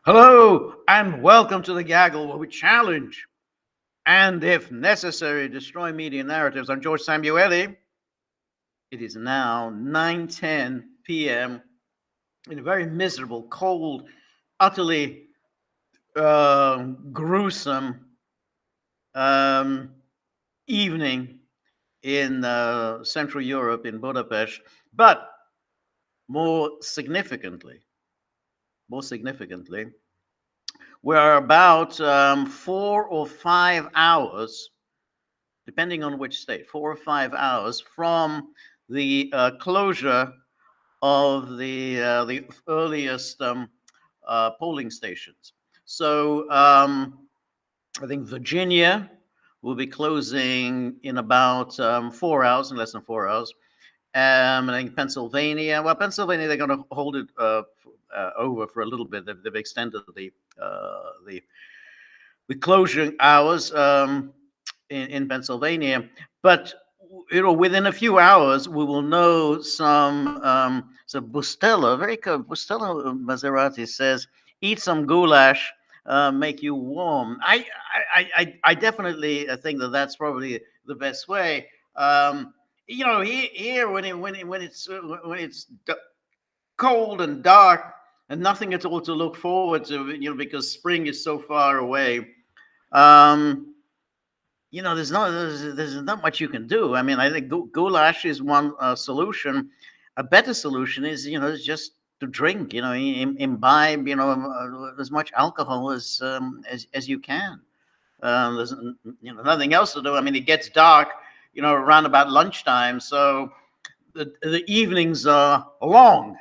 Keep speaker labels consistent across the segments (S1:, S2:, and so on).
S1: Hello and welcome to the Gaggle, where we challenge and, if necessary, destroy media narratives. I'm George Samueli. It is now 9:10 p.m. in a very miserable, cold, utterly gruesome um, evening in Central Europe, in Budapest. But more significantly, more significantly, we're about 4 or 5 hours, depending on which state, 4 or 5 hours from the closure of the earliest polling stations. So I think Virginia will be closing in about 4 hours, in less than 4 hours. I think Pennsylvania. Well, Pennsylvania, they're going to hold it over for a little bit. They've extended the closure hours in Pennsylvania, but within a few hours we will know some. So Bustelo, very good. Bustelo Maserati says, "Eat some goulash, make you warm." I definitely think that that's probably the best way. Here when it's cold and dark and nothing at all to look forward to, because spring is so far away. Um, there's not much you can do. I mean, I think goulash is one solution. A better solution is just to drink. Imbibe. As much alcohol as you can. There's nothing else to do. I mean, it gets dark. Around about lunchtime, so the evenings are long,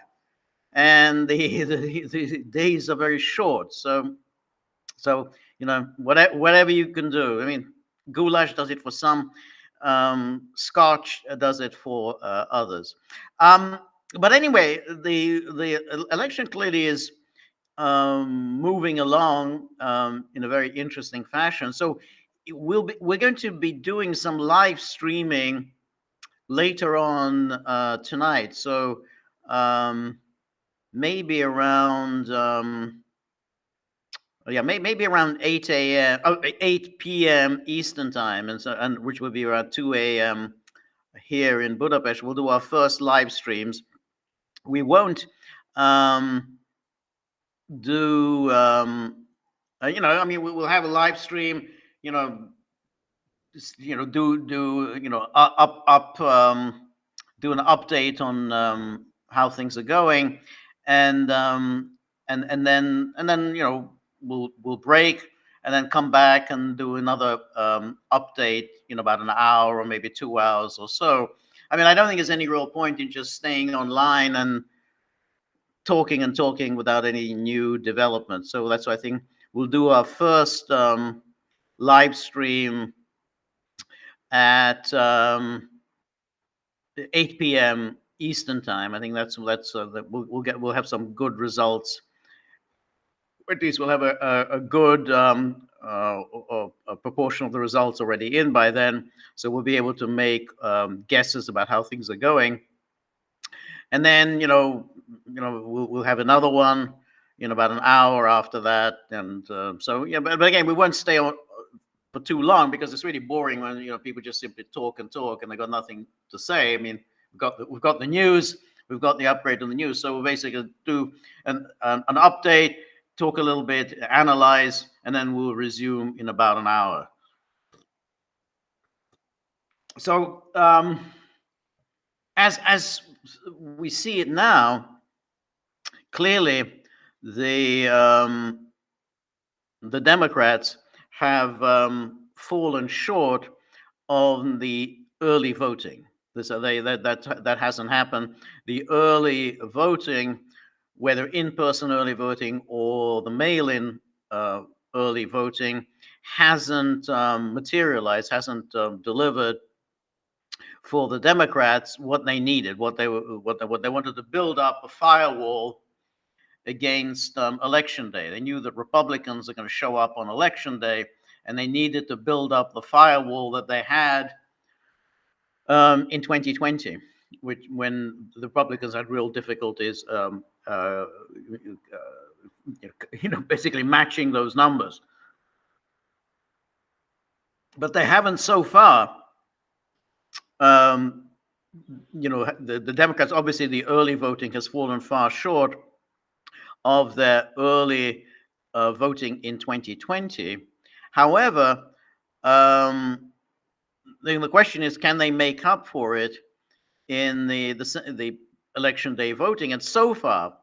S1: and the days are very short. So whatever you can do. I mean, goulash does it for some. Scotch does it for others. But anyway, the election clearly is moving along in a very interesting fashion. So we're going to be doing some live streaming later on tonight. So maybe around. Maybe around 8 p.m. Eastern time, and which would be around 2 a.m. here in Budapest. We'll do our first live streams. We won't do, I mean, we'll have a live stream. Do an update on how things are going, and then we'll break and then come back and do another update in about an hour or maybe 2 hours or so. I mean, I don't think there's any real point in just staying online and talking without any new developments. So that's why I think we'll do our first live stream at 8 p.m. Eastern time. I think we'll have some good results. At least we'll have a good a proportion of the results already in by then, so we'll be able to make guesses about how things are going. And then we'll have another one in about an hour after that, and but again, we won't stay on for too long, because it's really boring when people just simply talk and talk and they got nothing to say. I mean, we've got the news, we've got the upgrade on the news, so we'll basically do an update, talk a little bit, analyze, and then we'll resume in about an hour. So as we see it now, clearly the Democrats have fallen short on the early voting. That hasn't happened. The early voting, whether in-person early voting or the mail-in early voting, hasn't materialized, hasn't delivered for the Democrats what they needed, what they wanted to build up a firewall against election day. They knew that Republicans are going to show up on election day, and they needed to build up the firewall that they had in 2020, when the Republicans had real difficulties basically matching those numbers. But they haven't so far. The Democrats, obviously, the early voting has fallen far short of their early voting in 2020. However, the question is, can they make up for it in the election day voting? And so far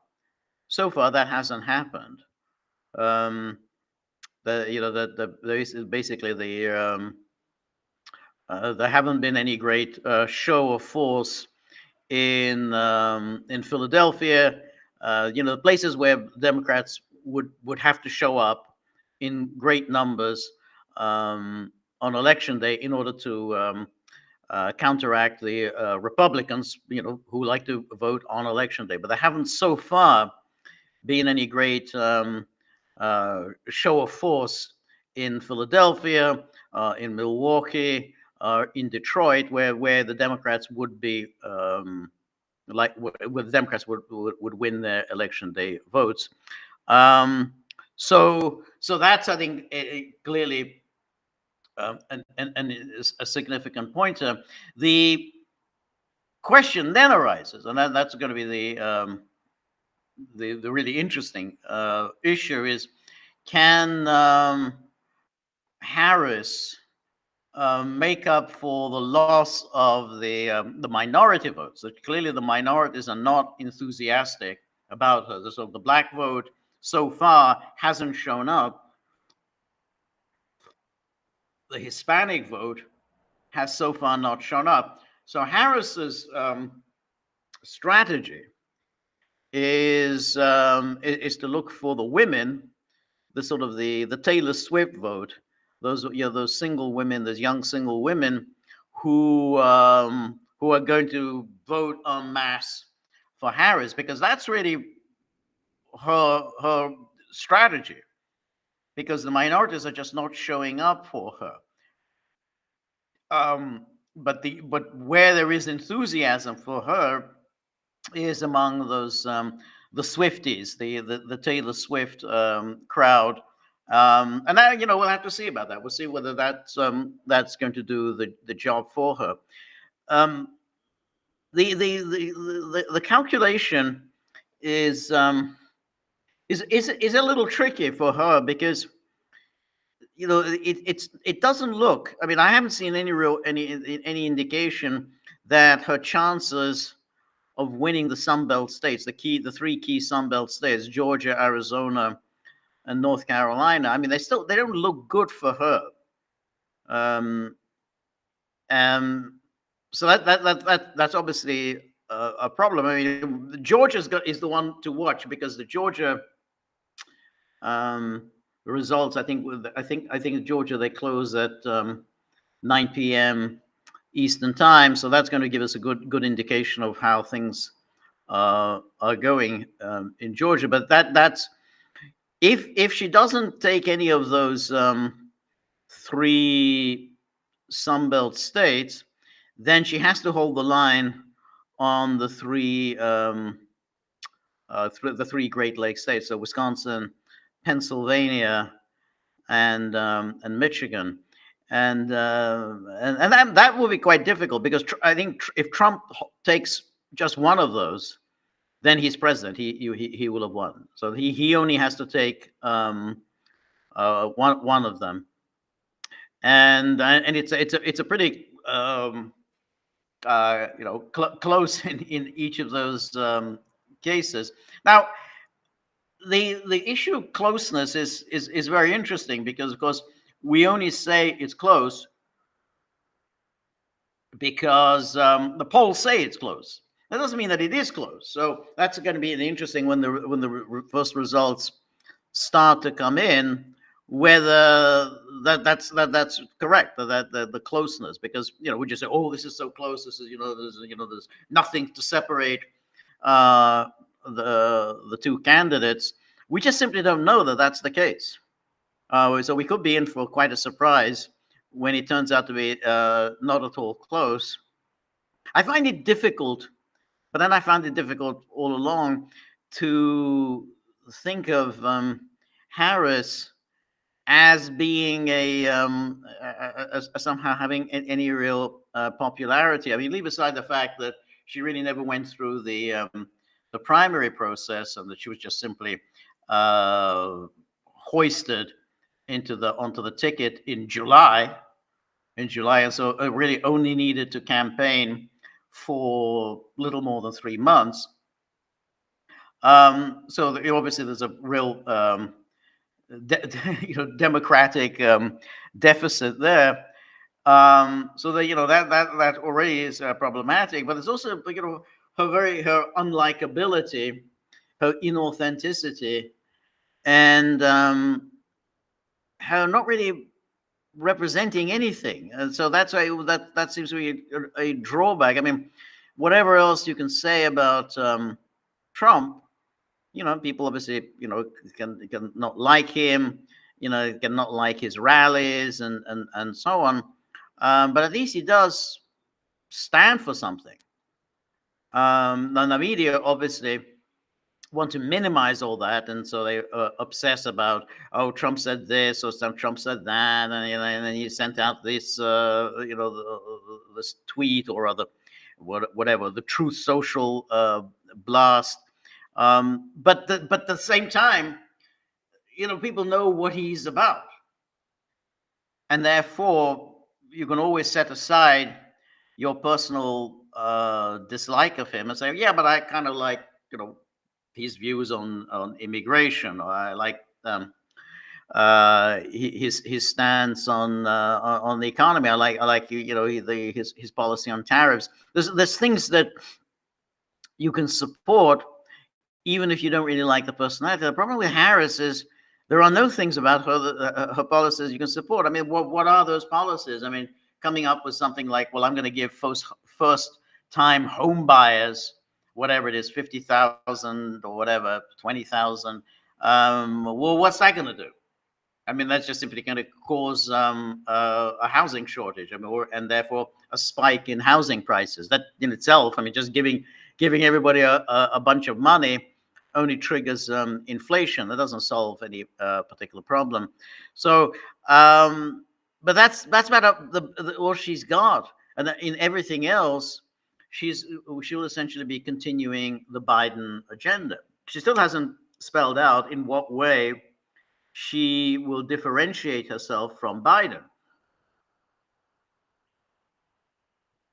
S1: that hasn't happened. Basically there haven't been any great show of force in Philadelphia. The places where Democrats would have to show up in great numbers on election day in order to counteract the Republicans, who like to vote on election day. But there haven't so far been any great show of force in Philadelphia, in Milwaukee, in Detroit, where the Democrats would be where the Democrats would win their election day votes. So that's, I think, clearly and a significant pointer. The question then arises, and that's going to be the really interesting issue, is can Harris make up for the loss of the minority votes? So clearly the minorities are not enthusiastic about her. So the black vote so far hasn't shown up. The Hispanic vote has so far not shown up. So Harris's strategy is to look for the women, the Taylor Swift vote, those single women, those young single women who are going to vote en masse for Harris, because that's really her strategy, because the minorities are just not showing up for her. But where there is enthusiasm for her is among those the Swifties, the Taylor Swift crowd, and now we'll have to see about that. We'll see whether that's going to do the job for her. The calculation is a little tricky for her, because it doesn't look. I mean, I haven't seen any indication that her chances of winning the Sunbelt states, the three key Sunbelt states, Georgia, Arizona, and North Carolina. I mean, they don't look good for her. So that's obviously a problem. I mean, Georgia is the one to watch, because the Georgia results, I think Georgia, they close at 9 p.m. Eastern time, so that's going to give us a good indication of how things are going in Georgia. But that's if she doesn't take any of those three Sunbelt states, then she has to hold the line on the three Great Lakes states, so Wisconsin, Pennsylvania, and Michigan, and that will be quite difficult, because I think if Trump takes just one of those, then he's president. He will have won. So he only has to take one of them, and it's a pretty close in each of those cases. Now, the issue of closeness is very interesting, because of course we only say it's close because the polls say it's close. That doesn't mean that it is close. So that's going to be interesting when the first results start to come in, whether that's correct, that the closeness, because we just say, oh, this is so close. This is there's nothing to separate the two candidates. We just simply don't know that that's the case. So we could be in for quite a surprise when it turns out to be not at all close. I find it difficult, but then I found it difficult all along to think of Harris as being somehow having any real popularity. I mean, leave aside the fact that she really never went through the primary process, and that she was just simply hoisted onto the ticket in July. And so really only needed to campaign for little more than 3 months. So obviously there's a real democratic deficit there. So that already is problematic. But there's also her unlikability, her inauthenticity, and her not really representing anything. And so that's why that seems to be a drawback. I mean, whatever else you can say about Trump, people obviously, can not like him, can not like his rallies and so on. But at least he does stand for something. Now the media obviously want to minimize all that, and so they obsess about, oh, Trump said this or Trump said that, and then he sent out this this tweet or other whatever, the Truth Social blast. But at the same time, people know what he's about, and therefore you can always set aside your personal dislike of him and say, yeah, but I kind of like his views on immigration, or I like his stance on the economy. I like his policy on tariffs. There's things that you can support even if you don't really like the personality. The problem with Harris is there are no things about her policies you can support. I mean, what are those policies? I mean, coming up with something like, well, I'm going to give first-time home buyers, whatever it is, 50,000 or whatever, 20,000. Well, what's that going to do? I mean, that's just simply going to cause a housing shortage, and therefore a spike in housing prices. That in itself, I mean, just giving everybody a bunch of money only triggers inflation. That doesn't solve any particular problem. So, but that's about all she's got, and in everything else, she'll essentially be continuing the Biden agenda. She still hasn't spelled out in what way she will differentiate herself from Biden.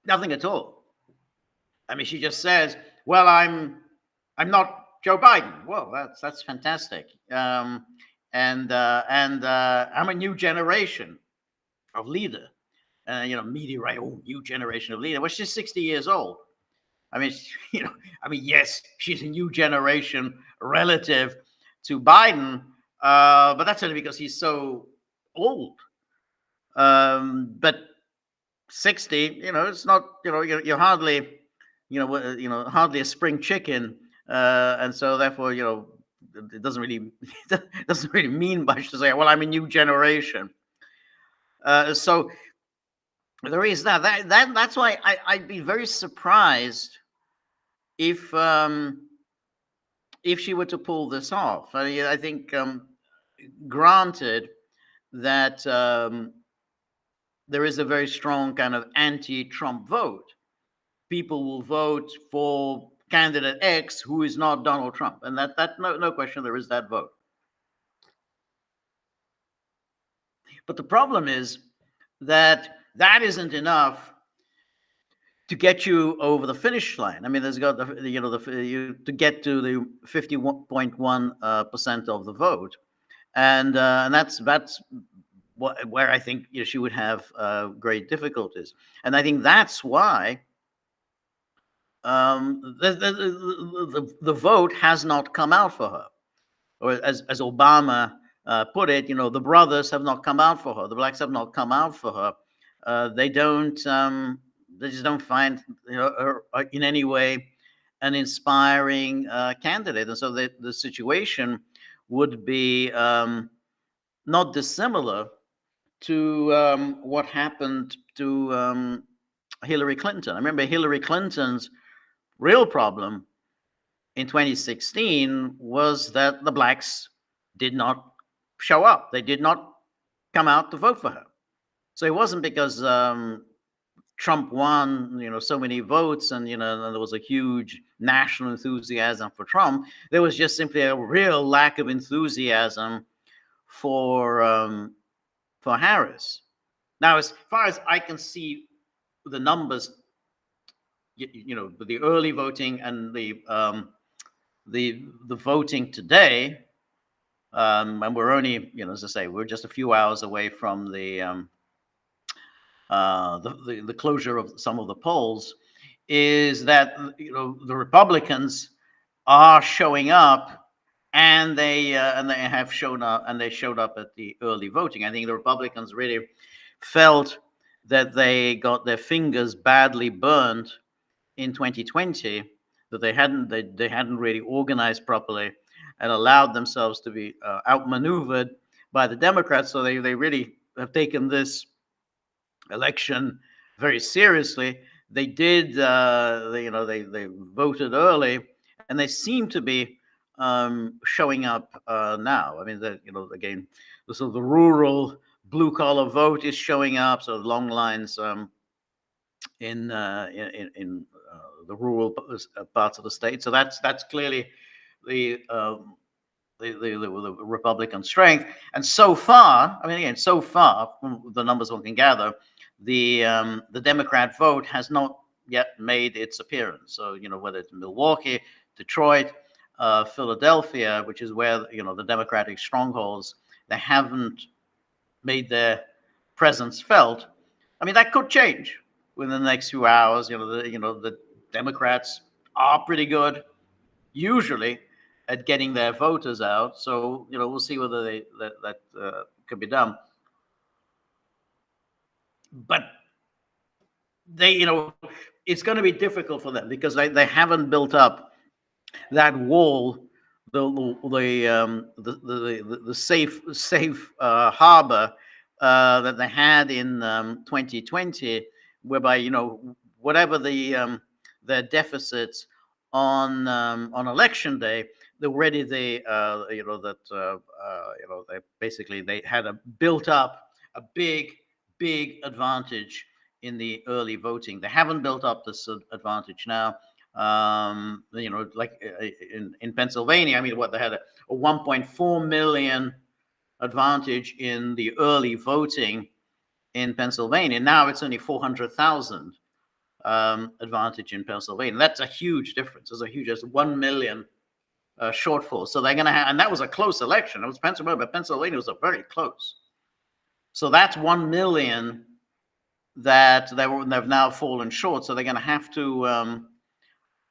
S1: Nothing at all. I mean, she just says, "Well, I'm not Joe Biden." Well, that's fantastic. And I'm a new generation of leader. Media right? Oh, new generation of leader. Well, she's 60 years old. I mean, yes, she's a new generation relative to Biden, but that's only because he's so old. But 60, it's not, you're hardly, hardly a spring chicken, and so therefore, it doesn't really mean much to say, well, I'm a new generation. So there is that's why I'd be very surprised if she were to pull this off. I think, granted that there is a very strong kind of anti-Trump vote. People will vote for candidate X who is not Donald Trump, and that no question there is that vote. But the problem is that isn't enough to get you over the finish line. I mean, there's got to get to the 51.1% of the vote, and that's where I think she would have great difficulties. And I think that's why the vote has not come out for her, or as Obama put it, the brothers have not come out for her, the blacks have not come out for her. They just don't find her in any way an inspiring candidate, and so the situation would be not dissimilar to what happened to Hillary Clinton. I remember Hillary Clinton's real problem in 2016 was that the blacks did not show up. They did not come out to vote for her. So it wasn't because Trump won, so many votes, and and there was a huge national enthusiasm for Trump. There was just simply a real lack of enthusiasm for Harris. Now, as far as I can see, the numbers, the early voting and the voting today, and we're only, as I say, we're just a few hours away from the closure of some of the polls, is that the Republicans are showing up, and they have shown up, and they showed up at the early voting. I think the Republicans really felt that they got their fingers badly burned in 2020, that they hadn't really organized properly and allowed themselves to be outmaneuvered by the Democrats. So they really have taken this election very seriously. They did, they voted early, and they seem to be showing up now. I mean, again, the sort of the rural blue collar vote is showing up. So long lines in the rural parts of the state. So that's clearly the the Republican strength. And so far, I mean, again, so far, from the numbers one can gather, the Democrat vote has not yet made its appearance. So whether it's Milwaukee, Detroit, Philadelphia, which is where the Democratic strongholds, they haven't made their presence felt. I mean, that could change within the next few hours. The Democrats are pretty good usually at getting their voters out. So we'll see whether that can be done. But they, it's going to be difficult for them because they haven't built up that wall, the safe harbor that they had in 2020, whereby whatever their deficits on election day, already they basically they had built up a big advantage in the early voting. They haven't built up this advantage now. Like in Pennsylvania, I mean, they had a 1.4 million advantage in the early voting in Pennsylvania. Now it's only 400,000 advantage in Pennsylvania. That's a huge difference. There's 1 million shortfall. So they're going to have, and that was a close election. It was Pennsylvania, but Pennsylvania was a very close. So that's 1 million that they've now fallen short. So they're going to have to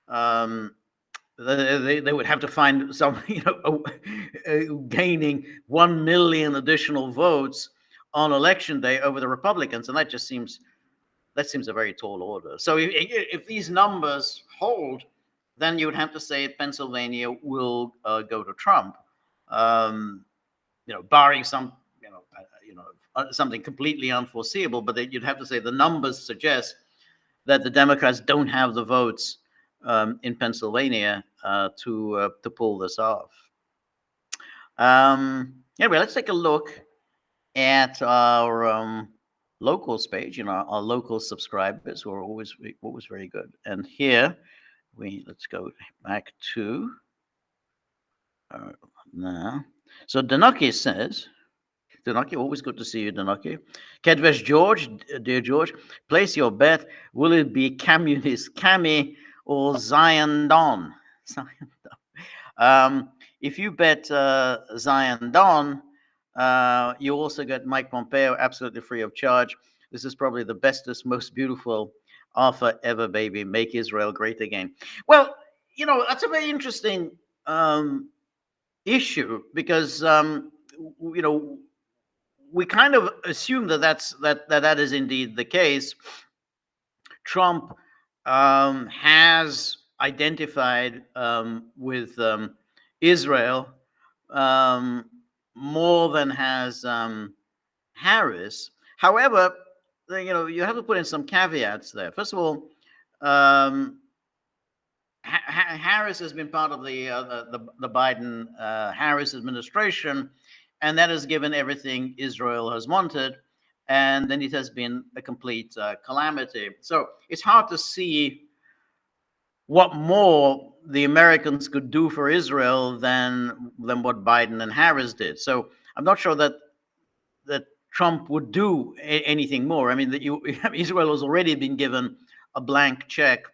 S1: they would have to find some, gaining 1 million additional votes on election day over the Republicans, and that seems a very tall order. So if these numbers hold, then you would have to say Pennsylvania will go to Trump, barring some, something completely unforeseeable. But you'd have to say the numbers suggest that the Democrats don't have the votes in Pennsylvania to pull this off. Anyway, let's take a look at our locals page. Our local subscribers who are always very good. And here let's go back to now. So Danaki says, Danaki, always good to see you, Danaki. Kedves George, dear George, place your bet. Will it be Communist Cami or Zion Don? Zion Don. If you bet Zion Don, you also get Mike Pompeo absolutely free of charge. This is probably the bestest, most beautiful offer ever, baby. Make Israel great again. Well, that's a very interesting issue because we kind of assume that is indeed the case. Trump has identified with Israel more than has Harris. However, you have to put in some caveats there. First of all, Harris has been part of the Biden Harris administration, and that has given everything Israel has wanted, and then it has been a complete calamity. So it's hard to see what more the Americans could do for Israel than what Biden and Harris did. So I'm not sure that Trump would do anything more. I mean, Israel has already been given a blank check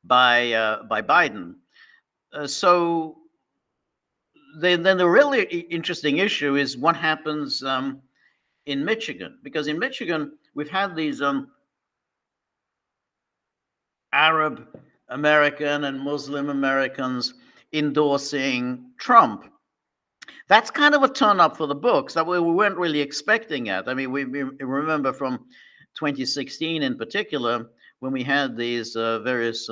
S1: by Biden. So then the really interesting issue is what happens in Michigan, because in Michigan we've had these Arab American and Muslim Americans endorsing Trump. That's kind of a turn up for the books that we weren't really expecting it. I mean, we remember from 2016 in particular, when we had these various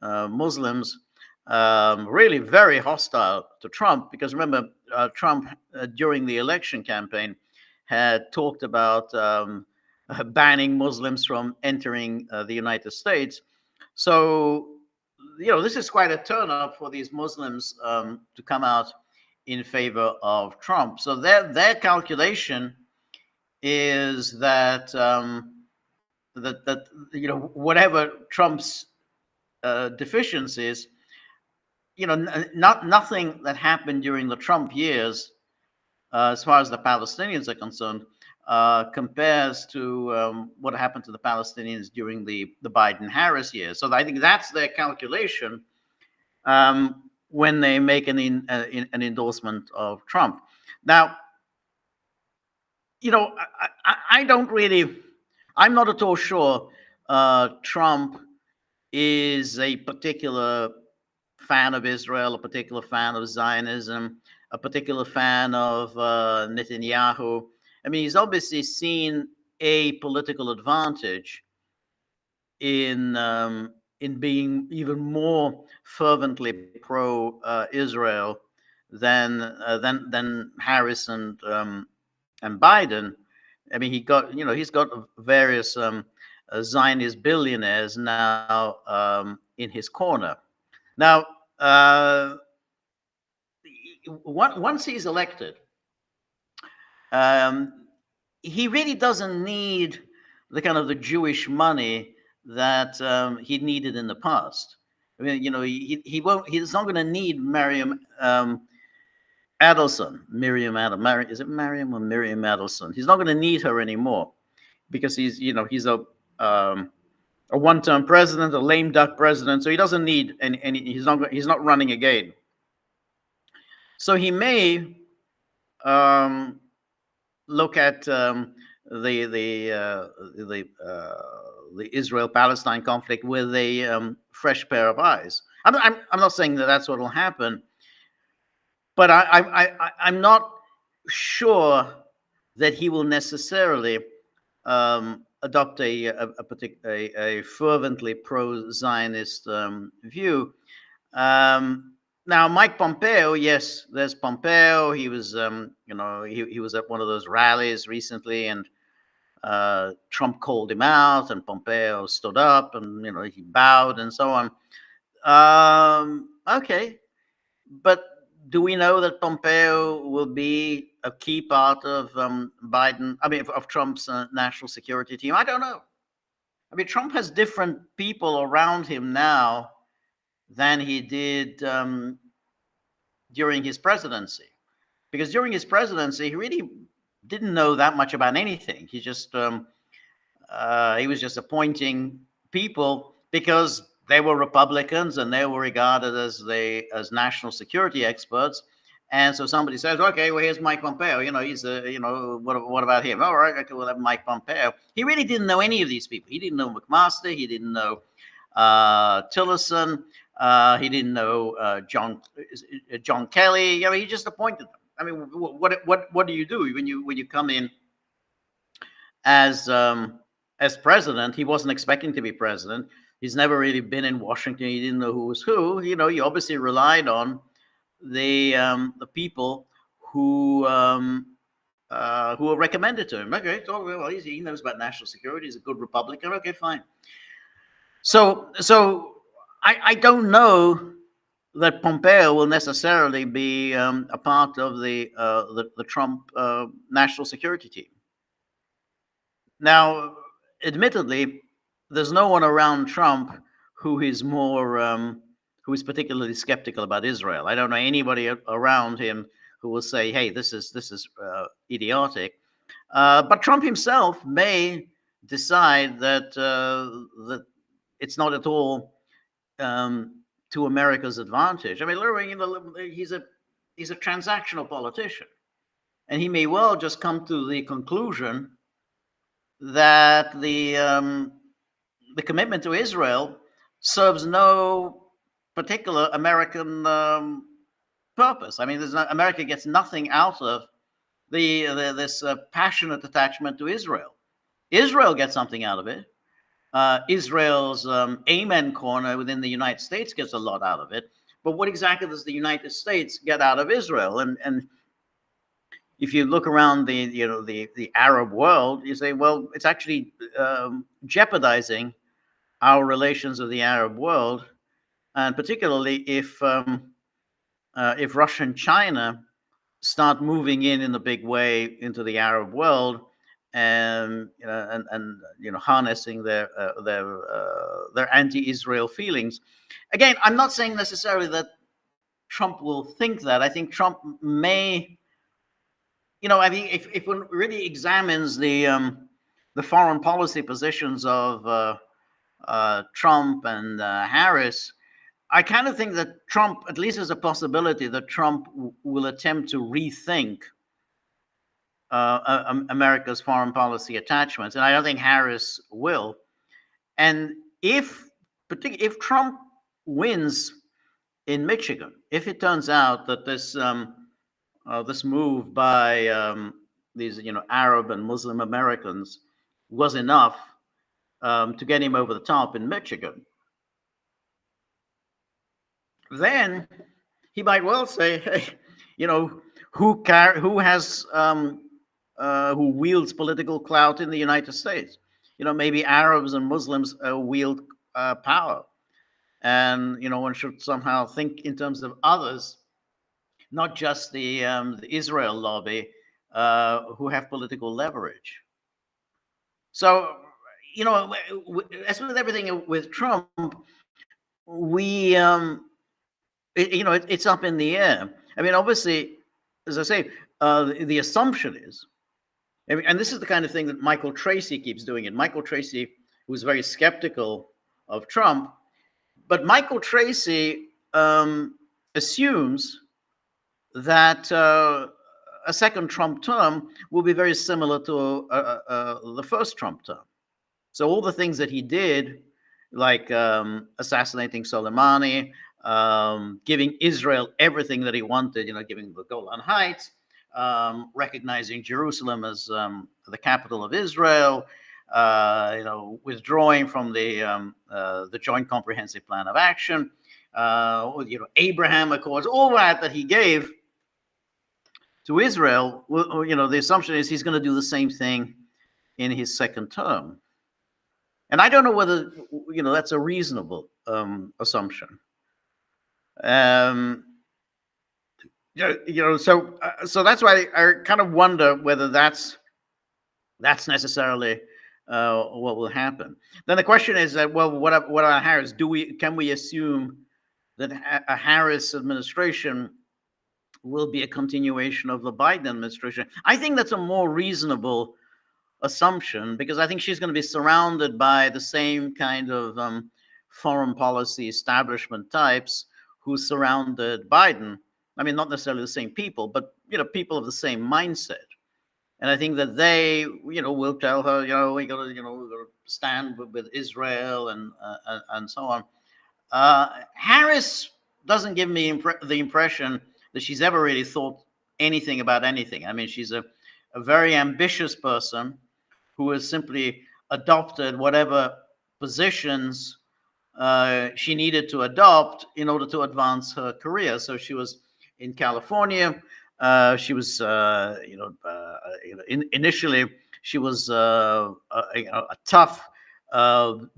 S1: Muslims really very hostile to Trump, because remember, Trump during the election campaign had talked about banning Muslims from entering the United States. So, this is quite a turn up for these Muslims to come out in favor of Trump. So their calculation is that whatever Trump's deficiencies, nothing that happened during the Trump years, as far as the Palestinians are concerned, compares to what happened to the Palestinians during the Biden-Harris years. So I think that's their calculation when they make an endorsement of Trump. Now, I don't really, I'm not at all sure Trump is a particular fan of Israel, a particular fan of Zionism, a particular fan of Netanyahu. I mean, he's obviously seen a political advantage in being even more fervently pro-Israel than Harris and Biden. I mean, he's got various Zionist billionaires now in his corner. Now, once he's elected, he really doesn't need the kind of the Jewish money that he needed in the past. I mean, he won't. He's not going to need Miriam Adelson. Is it Miriam or Miriam Adelson? He's not going to need her anymore because he's a one-term president, a lame duck president. So he doesn't need any. He's not running again. So he may look at the Israel-Palestine conflict with a fresh pair of eyes. I'm not saying that that's what will happen, but I'm not sure that he will necessarily adopt a fervently pro-Zionist view. Now, Mike Pompeo, yes, there's Pompeo. He was, he was at one of those rallies recently, and Trump called him out, and Pompeo stood up, and he bowed and so on. Okay, but do we know that Pompeo will be a key part of of Trump's national security team? I don't know. I mean, Trump has different people around him now than he did during his presidency, because during his presidency he really didn't know that much about anything. He just he was just appointing people because they were Republicans and they were regarded as national security experts. And so somebody says, okay, well, here's Mike Pompeo. He's what about him? All right, okay, we'll have Mike Pompeo. He really didn't know any of these people. He didn't know McMaster. He didn't know Tillerson. He didn't know John Kelly. He just appointed them. I mean, what do you do when you come in as president? He wasn't expecting to be president. He's never really been in Washington. He didn't know who was who. He obviously relied on the people who were recommended to him. Okay, so well, he knows about national security. He's a good Republican. Okay, fine. So I don't know that Pompeo will necessarily be a part of the Trump national security team. Now, admittedly, there's no one around Trump who is more who is particularly skeptical about Israel. I don't know anybody around him who will say, "Hey, this is idiotic." But Trump himself may decide that it's not at all to America's advantage. I mean, literally, he's a transactional politician, and he may well just come to the conclusion that the commitment to Israel serves no particular American purpose. I mean, America gets nothing out of this passionate attachment to Israel. Israel gets something out of it. Israel's amen corner within the United States gets a lot out of it. But what exactly does the United States get out of Israel? And if you look around the Arab world, you say, well, it's actually jeopardizing our relations with the Arab world, and particularly if Russia and China start moving in a big way into the Arab world, and harnessing their anti-Israel feelings. Again, I'm not saying necessarily that Trump will think that. I think Trump may, I mean, if one really examines the foreign policy positions of Trump and Harris, I kind of think that Trump, at least there's a possibility that Trump will attempt to rethink America's foreign policy attachments, and I don't think Harris will. And if Trump wins in Michigan, if it turns out that this move by these Arab and Muslim Americans was enough to get him over the top in Michigan, then he might well say, hey, who has who wields political clout in the United States? Maybe Arabs and Muslims wield power, and one should somehow think in terms of others, not just the Israel lobby, who have political leverage. So, as with everything with Trump, it's up in the air. I mean, obviously, as I say, the assumption is, and this is the kind of thing that Michael Tracy keeps doing. And Michael Tracy, who's very skeptical of Trump, but Michael Tracy assumes that a second Trump term will be very similar to the first Trump term. So all the things that he did, like assassinating Soleimani, giving Israel everything that he wanted, giving the Golan Heights, recognizing Jerusalem as the capital of Israel, withdrawing from the Joint Comprehensive Plan of Action, Abraham Accords, all that he gave to Israel. The assumption is he's going to do the same thing in his second term. And I don't know whether that's a reasonable assumption. So that's why I kind of wonder whether that's necessarily what will happen. Then the question is that, well, what about Harris? Can we assume that a Harris administration will be a continuation of the Biden administration? I think that's a more reasonable assumption, because I think she's going to be surrounded by the same kind of foreign policy establishment types who surrounded Biden. I mean, not necessarily the same people, but people of the same mindset. And I think that they, will tell her, we got to stand with Israel and so on. Harris doesn't give me the impression that she's ever really thought anything about anything. I mean, she's a very ambitious person who has simply adopted whatever positions she needed to adopt in order to advance her career. So she was in California. She was, initially she was a tough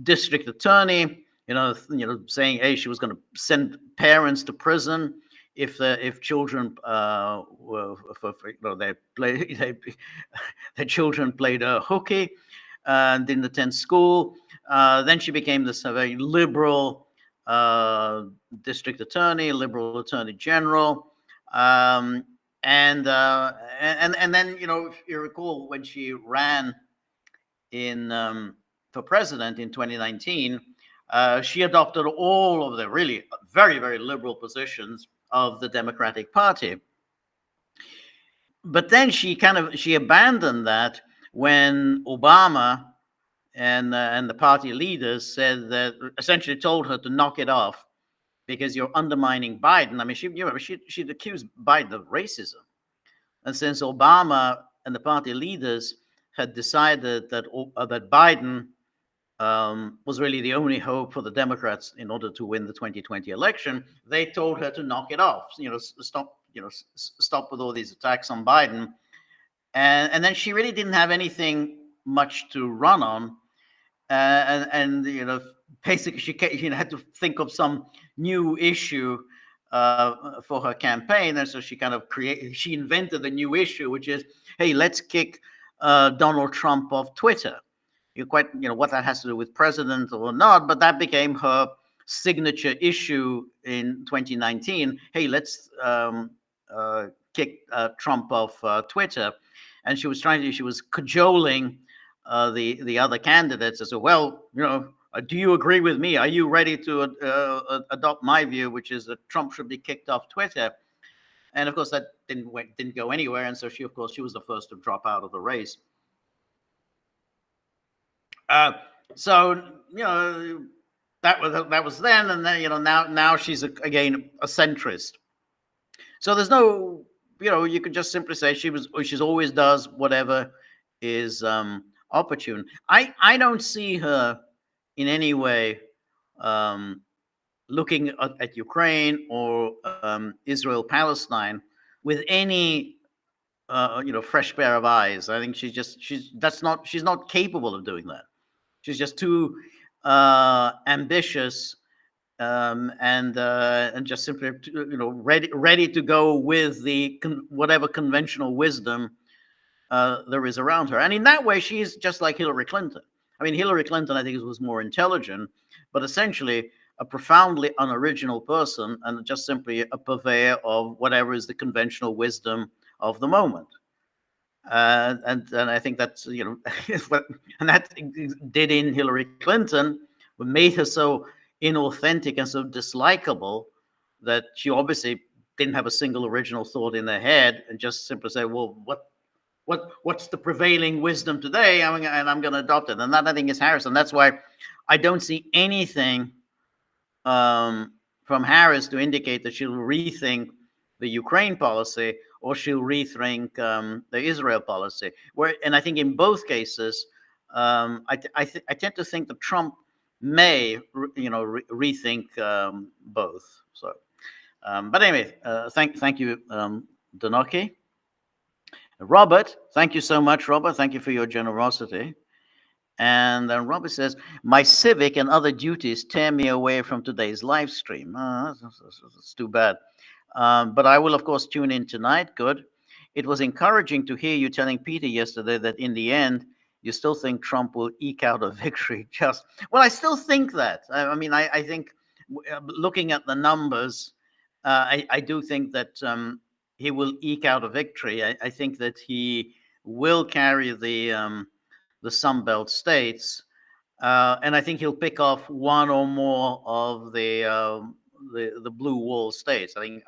S1: district attorney saying, hey, she was going to send parents to prison if children they play their children played hooky and didn't attend school. Then she became this very liberal district attorney, liberal attorney general, um, and then if you recall when she ran in for president in 2019, she adopted all of the really very, very liberal positions of the Democratic Party. But then she abandoned that when Obama and the party leaders said that, essentially told her to knock it off because you're undermining Biden. I mean, she'd accused Biden of racism, and since Obama and the party leaders had decided that Biden was really the only hope for the Democrats in order to win the 2020 election, they told her to knock it off. Stop with all these attacks on Biden, and then she really didn't have anything much to run on, and basically she had to think of some new issue for her campaign, and so she invented a new issue, which is, hey, let's kick Donald Trump off Twitter. What that has to do with president or not, but that became her signature issue in 2019. Hey, let's kick Trump off Twitter, and she was cajoling the other candidates as well. Do you agree with me? Are you ready to adopt my view, which is that Trump should be kicked off Twitter? And of course, that didn't go anywhere. And so she was the first to drop out of the race. So that was then, and then now she's again a centrist. So there's no you could just simply say she's always does whatever is opportune. I don't see her in any way looking at Ukraine or Israel Palestine with any fresh pair of eyes. I think she's not capable of doing that. She's just too ambitious and just simply ready to go with the whatever conventional wisdom there is around her. And in that way, she's just like Hillary Clinton. I mean, Hillary Clinton, I think, was more intelligent, but essentially a profoundly unoriginal person and just simply a purveyor of whatever is the conventional wisdom of the moment. And I think that's and that did in Hillary Clinton, made her so inauthentic and so dislikable that she obviously didn't have a single original thought in her head and just simply say, well, what's the prevailing wisdom today? And I'm going to adopt it. And that, I think, is Harris. And that's why I don't see anything from Harris to indicate that she'll rethink the Ukraine policy or she'll rethink the Israel policy. And I think in both cases, I tend to think that Trump may, rethink both. So, but anyway, thank you, Donoki. Robert, thank you so much, Robert. Thank you for your generosity. And then Robert says, my civic and other duties tear me away from today's live stream. That's too bad. But I will, of course, tune in tonight. Good. It was encouraging to hear you telling Peter yesterday that in the end, you still think Trump will eke out a victory. Well, I still think that. I think looking at the numbers, I do think that he will eke out a victory. I think that he will carry the Sun Belt states, and I think he'll pick off one or more of the blue wall states. I think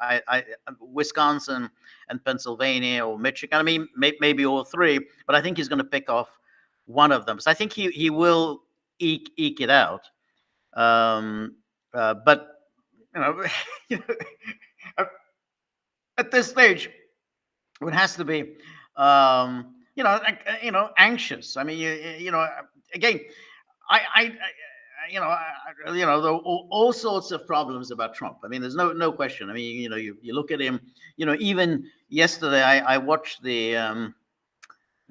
S1: Wisconsin and Pennsylvania or Michigan. I mean, maybe all three, but I think he's going to pick off one of them. So I think he will eke it out. But at this stage, it has to be anxious. I mean, again, there are all sorts of problems about Trump. I mean, there's no question. I mean, you look at him. Even yesterday, I watched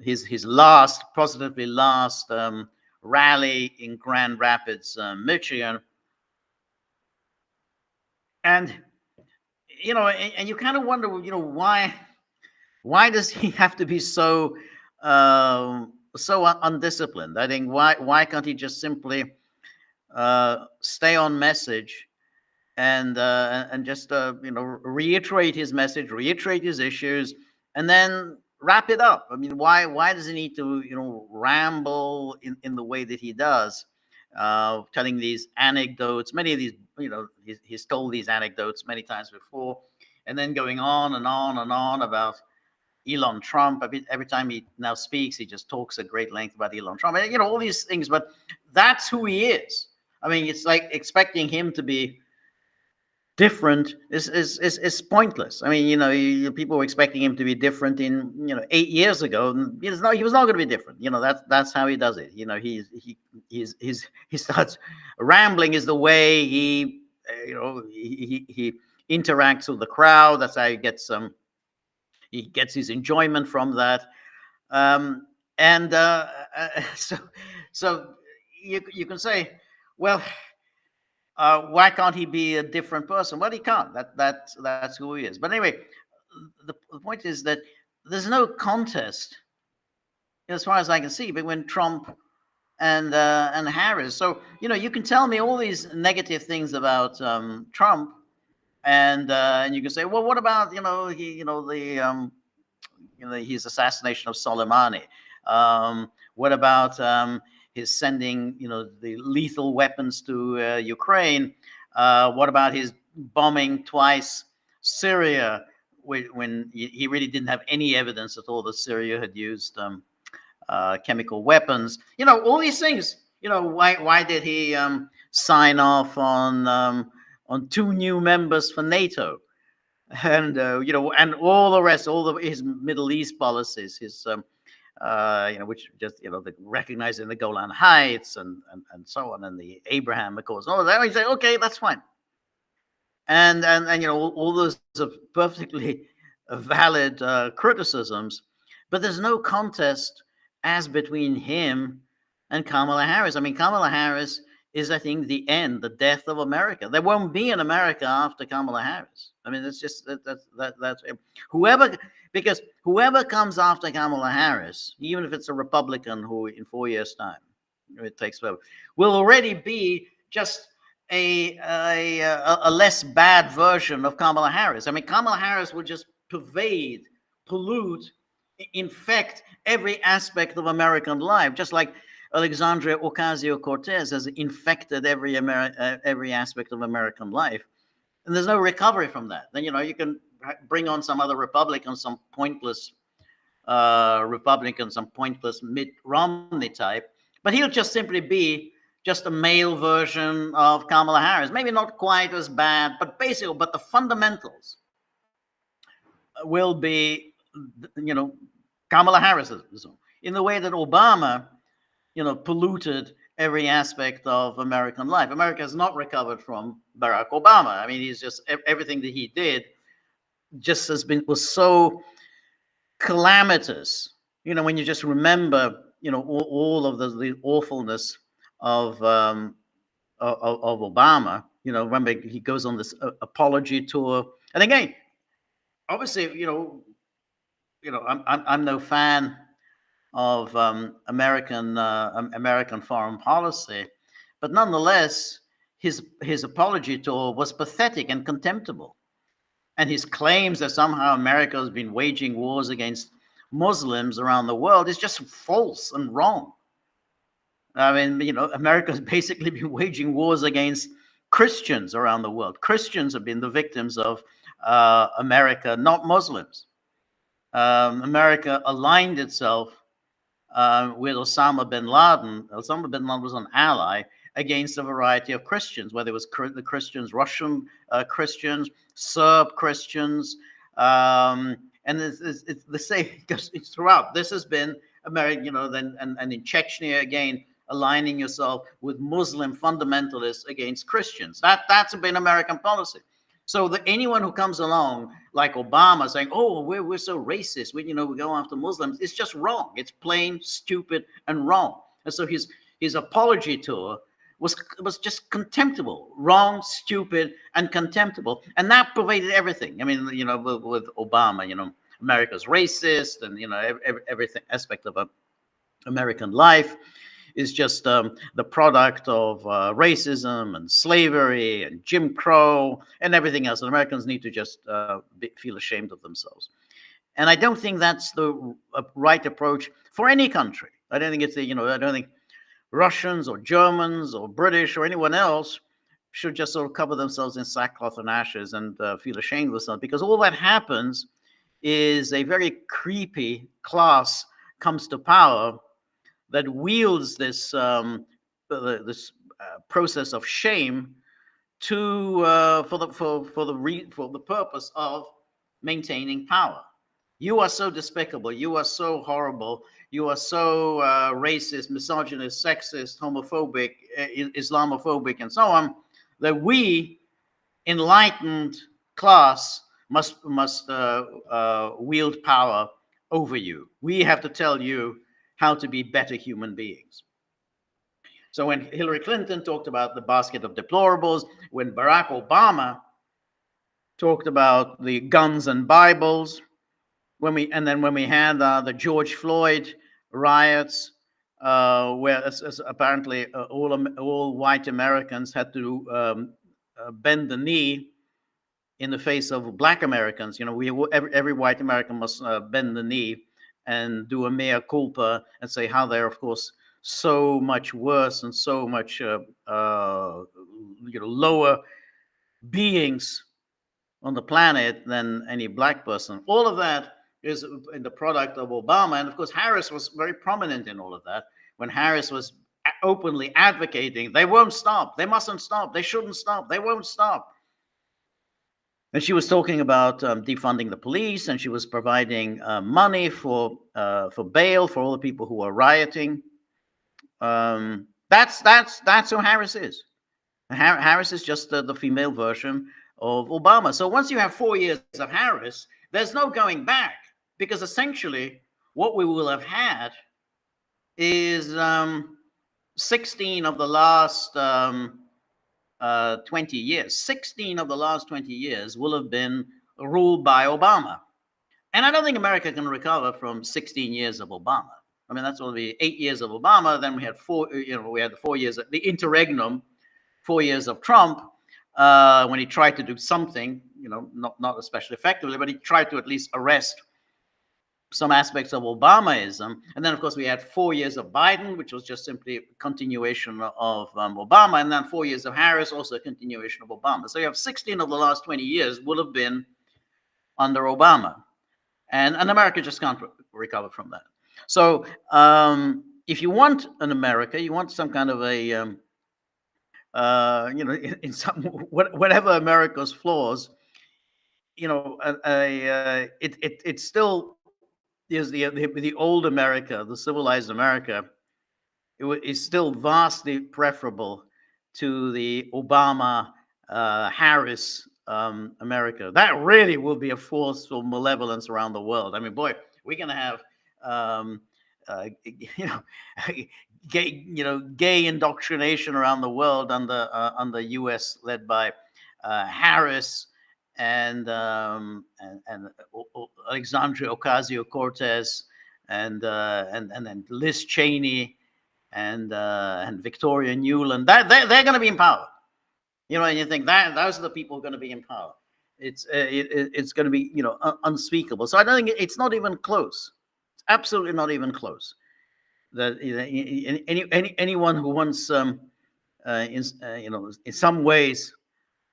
S1: his positively last rally in Grand Rapids, Michigan, And and you kind of wonder, why does he have to be so undisciplined? I think why can't he just simply stay on message and just reiterate his message, reiterate his issues, and then wrap it up? I mean, why does he need to ramble in the way that he does, telling these anecdotes? Many of these, he's told these anecdotes many times before, and then going on and on and on about Elon Trump. I mean, every time he now speaks, he just talks at great length about Elon Trump, and all these things. But that's who he is. I mean, it's like expecting him to be different is pointless. I mean, people were expecting him to be different in 8 years ago. And he was not going to be different. That's how he does it. He starts rambling is the way he interacts with the crowd. That's how he gets his enjoyment from that. And so you can say, well, why can't he be a different person? Well, he can't. That's who he is. But anyway, the point is that there's no contest, as far as I can see, between Trump and Harris. So you can tell me all these negative things about Trump, and you can say, well, what about his assassination of Soleimani? What about his sending the lethal weapons to Ukraine? What about his bombing twice Syria when he really didn't have any evidence at all that Syria had used chemical weapons? All these things. Why did he sign off on 2 new members for NATO? And and all the rest, his Middle East policies, his which just recognizing the Golan Heights and so on, and the Abraham Accords, all of that. You say, okay, that's fine, and all those are perfectly valid criticisms, but there's no contest as between him and Kamala Harris. I mean, Kamala Harris is, I think, the death of America. There won't be an America after Kamala Harris. I mean, it's just that's because whoever comes after Kamala Harris, even if it's a Republican who in 4 years' time, it takes forever, will already be just a less bad version of Kamala Harris. I mean, Kamala Harris will just pervade, pollute, infect every aspect of American life, just like Alexandria Ocasio-Cortez has infected every aspect of American life, and there's no recovery from that. Then you can bring on some other Republican, some pointless Mitt Romney type, but he'll just simply be just a male version of Kamala Harris. Maybe not quite as bad, but basically, but the fundamentals will be, Kamala Harris, in the way that Obama, polluted every aspect of American life. America has not recovered from Barack Obama. I mean, he's just everything that he did just was so calamitous. When you just remember, all of the awfulness of Obama. Remember he goes on this apology tour, and again, obviously, I'm no fan of American foreign policy, but nonetheless, his apology tour was pathetic and contemptible, and his claims that somehow America has been waging wars against Muslims around the world is just false and wrong. I mean, America has basically been waging wars against Christians around the world. Christians have been the victims of America, not Muslims. America aligned itself with Osama bin Laden. Osama bin Laden was an ally against a variety of Christians, whether it was the Christians, Russian Christians, Serb Christians, and it's the same. It's throughout. This has been America, then and in Chechnya again, aligning yourself with Muslim fundamentalists against Christians. That's been American policy. So that anyone who comes along like Obama saying, "Oh, we're so racist, we go after Muslims," it's just wrong. It's plain stupid and wrong. And so his apology tour was just contemptible, wrong, stupid, and contemptible, and that pervaded everything. I mean, with Obama, America's racist, and everything aspect of American life is just the product of racism and slavery and Jim Crow and everything else. And Americans need to just feel ashamed of themselves. And I don't think that's the right approach for any country. I don't think it's I don't think Russians or Germans or British or anyone else should just sort of cover themselves in sackcloth and ashes and feel ashamed of themselves, because all that happens is a very creepy class comes to power that wields this process of shame for the purpose of maintaining power. You are so despicable. You are so horrible. You are so racist, misogynist, sexist, homophobic, Islamophobic, and so on, that we, enlightened class, must wield power over you. We have to tell you how to be better human beings. So when Hillary Clinton talked about the basket of deplorables, when Barack Obama talked about the guns and Bibles, when we had the George Floyd riots, where apparently all white Americans had to bend the knee in the face of black Americans. Every white American must bend the knee and do a mea culpa and say how they're, of course, so much worse and so much lower beings on the planet than any black person. All of that is in the product of Obama. And of course, Harris was very prominent in all of that. When Harris was openly advocating, they won't stop, they mustn't stop, they shouldn't stop, they won't stop. And she was talking about defunding the police, and she was providing money for bail for all the people who are rioting. That's who Harris is. Harris is just the female version of Obama. So once you have 4 years of Harris, there's no going back, because essentially what we will have had is 16 of the last 20 years. 16 of the last 20 years will have been ruled by Obama. And I don't think America can recover from 16 years of Obama. I mean, that's going to be 8 years of Obama. Then we had the 4 years, the interregnum, 4 years of Trump, when he tried to do something, not especially effectively, but he tried to at least arrest some aspects of Obamaism. And then, of course, we had 4 years of Biden, which was just simply a continuation of Obama. And then 4 years of Harris, also a continuation of Obama. So you have 16 of the last 20 years will have been under Obama. And America just can't recover from that. So if you want an America, you want some kind of a, in some, whatever America's flaws, it still is the old America, the civilized America. Is still vastly preferable to the Obama Harris America. That really will be a force for malevolence around the world. I mean, boy, we're going to have gay indoctrination around the world under U.S. led by Harris and Alexandria Ocasio-Cortez and then Liz Cheney and Victoria Nuland. They're going to be in power. And you think that those are the people who are going to be in power. It's going to be unspeakable. So I don't think it's not even close. It's absolutely not even close. That anyone who wants in some ways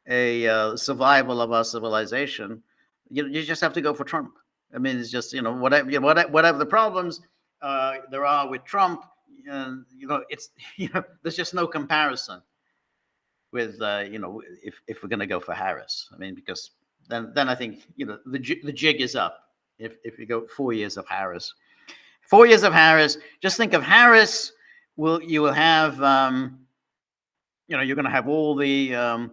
S1: a survival of our civilization, you just have to go for Trump. I mean, it's just whatever the problems there are with Trump, it's there's just no comparison with if we're going to go for Harris. I mean, because then I think the jig is up if you go 4 years of Harris. 4 years of Harris. Just think of Harris. You will have you're going to have all the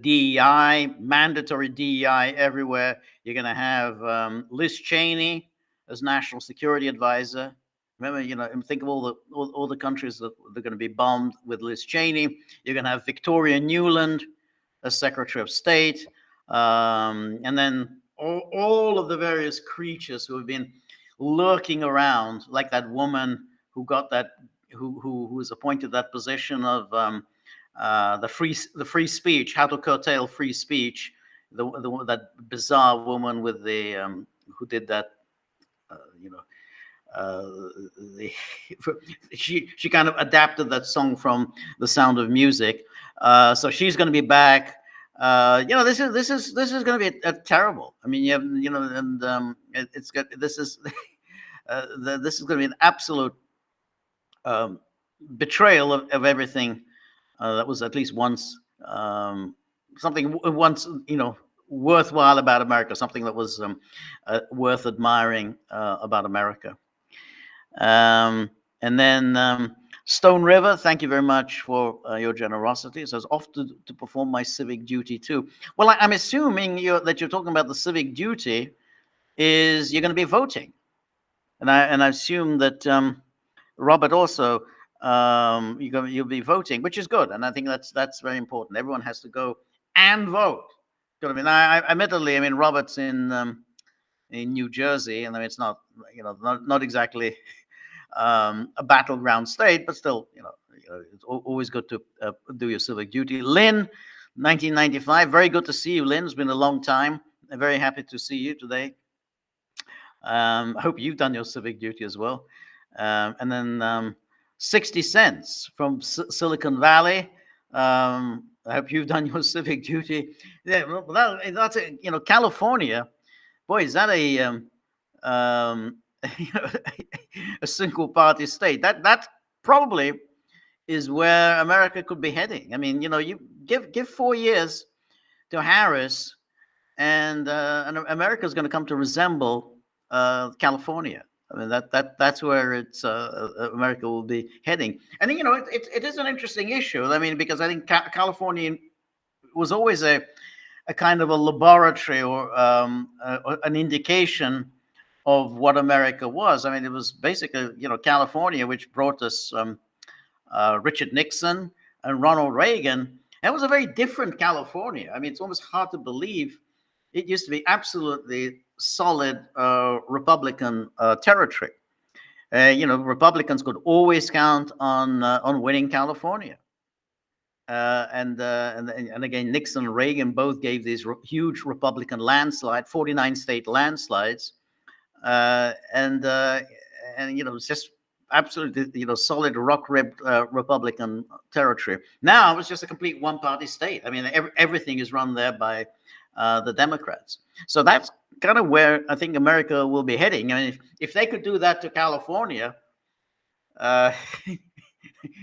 S1: DEI, mandatory DEI everywhere. You're going to have Liz Cheney as national security advisor. Remember, think of all the countries that are going to be bombed with Liz Cheney. You're going to have Victoria Nuland as Secretary of State, and then all of the various creatures who have been lurking around, like that woman who got that, who was appointed that position of the free speech, how to curtail free speech. That bizarre woman with the who did that, the, she kind of adapted that song from The Sound of Music. So she's going to be back. This is going to be terrible. I mean, and it's got this is this is going to be an absolute betrayal of everything that was at least once something once worthwhile about America, something that was worth admiring about America. And then Stone River, thank you very much for your generosity. It says, off to perform my civic duty too. Well, I'm assuming that you're talking about the civic duty is you're going to be voting. And I assume that Robert also, you'll be voting, which is good. And I think that's very important. Everyone has to go and vote. I mean, admittedly, I mean, Robert's in New Jersey, and I mean, it's not exactly a battleground state, but still, it's always good to do your civic duty. Lynn, 1995, very good to see you, Lynn. It's been a long time. I'm very happy to see you today. I hope you've done your civic duty as well. And then 60 cents from Silicon Valley. I hope you've done your civic duty. Yeah, well, that's California. Boy, is that a a single party state? That probably is where America could be heading. I mean, you give 4 years to Harris, and America is going to come to resemble California. I mean, that's where it's America will be heading. And it is an interesting issue. I mean, because I think California was always a kind of a laboratory or an indication of what America was. I mean, it was basically California which brought us Richard Nixon and Ronald Reagan. That was a very different California. I mean, it's almost hard to believe. It used to be absolutely solid Republican territory. Republicans could always count on winning California. And again, Nixon and Reagan both gave these huge Republican landslide, 49 state landslides, and it's just absolutely solid rock-ribbed Republican territory. Now it's just a complete one-party state. I mean, everything is run there by the Democrats. So that's kind of where I think America will be heading. I mean, if they could do that to California,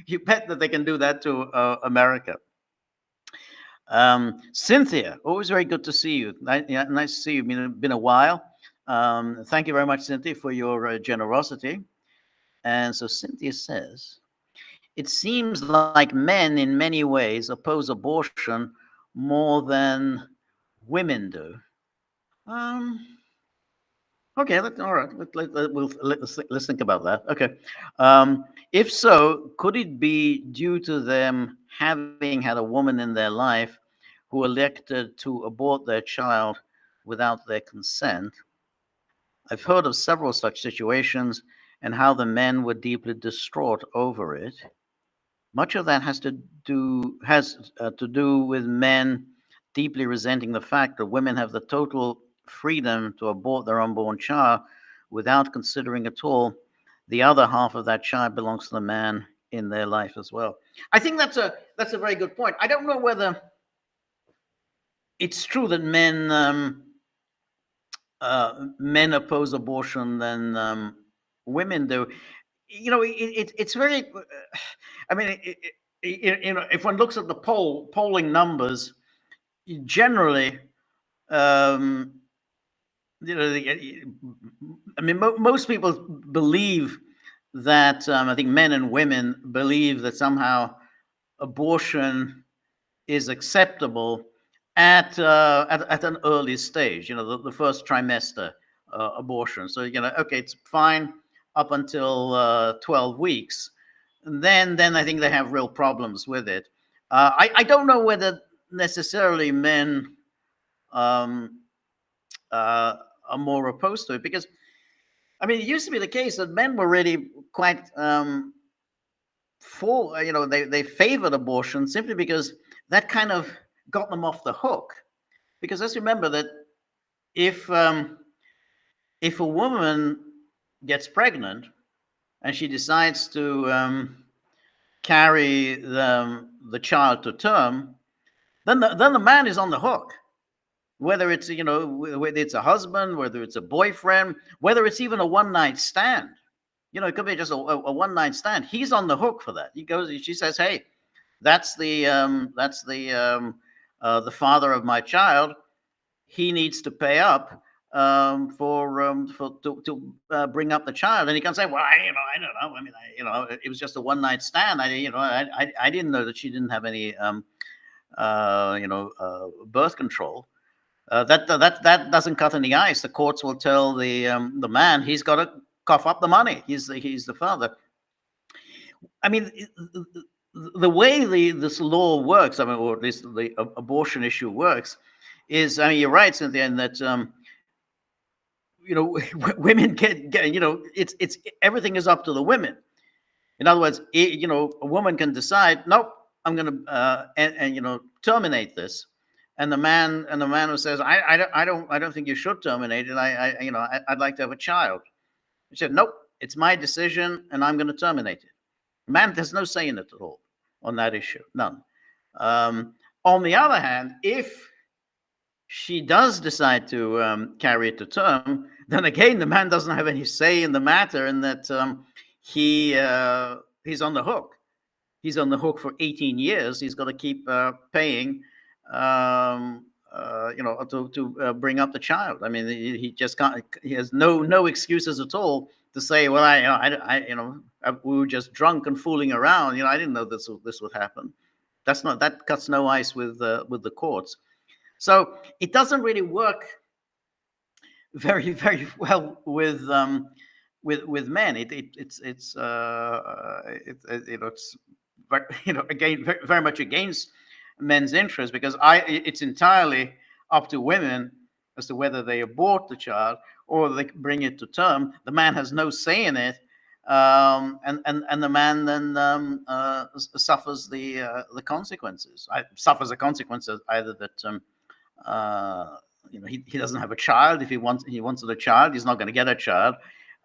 S1: you bet that they can do that to America. Cynthia, always very good to see you. Nice to see you. Been a while. Thank you very much, Cynthia, for your generosity. And so Cynthia says, it seems like men in many ways oppose abortion more than women do. Okay, all right. Let's think about that. Okay. If so, could it be due to them having had a woman in their life who elected to abort their child without their consent? I've heard of several such situations and how the men were deeply distraught over it. Much of that has to do with men deeply resenting the fact that women have the total freedom to abort their unborn child without considering at all the other half of that child belongs to the man in their life as well. I think that's a very good point. I don't know whether it's true that men oppose abortion than women do. It's very. I mean, if one looks at the polling numbers, generally, I mean, most people believe that I think men and women believe that somehow abortion is acceptable at an early stage. The first trimester abortion. So okay, it's fine up until 12 weeks, then I think they have real problems with it. I don't know whether necessarily men um, are more opposed to it, because I mean, it used to be the case that men were really quite for, they favored abortion simply because that kind of got them off the hook. Because let's remember that if if a woman gets pregnant and she decides to carry the child to term, then the man is on the hook. Whether it's whether it's a husband, whether it's a boyfriend, whether it's even a one night stand, it could be just a one night stand. He's on the hook for that. She says, "Hey, that's the father of my child. He needs to pay up to bring up the child." And he can say, "Well, I don't know. I mean, it was just a one night stand. I didn't know that she didn't have any birth control." That doesn't cut any ice. The courts will tell the man he's got to cough up the money. He's the father. I mean, the way this law works, I mean, or at least the abortion issue works, is, I mean, you're right, Cynthia, in that women get it's everything is up to the women. In other words, a woman can decide, nope, I'm going to terminate this. And the man who says, I don't think you should terminate it. I'd like to have a child. He said, nope, it's my decision, and I'm going to terminate it. The man has no say in it at all on that issue, none. On the other hand, if she does decide to carry it to term, then again the man doesn't have any say in the matter, and that he's on the hook. He's on the hook for 18 years. He's got to keep paying. To bring up the child. I mean, he just can't. He has no excuses at all to say, well, we were just drunk and fooling around. I didn't know this would happen. That cuts no ice with the courts. So it doesn't really work very, very well with men. It's again very much against men's interest, because it's entirely up to women as to whether they abort the child or they bring it to term. The man has no say in it, and the man then suffers the consequences. Suffers the consequences either that he doesn't have a child. If he wanted a child, he's not going to get a child,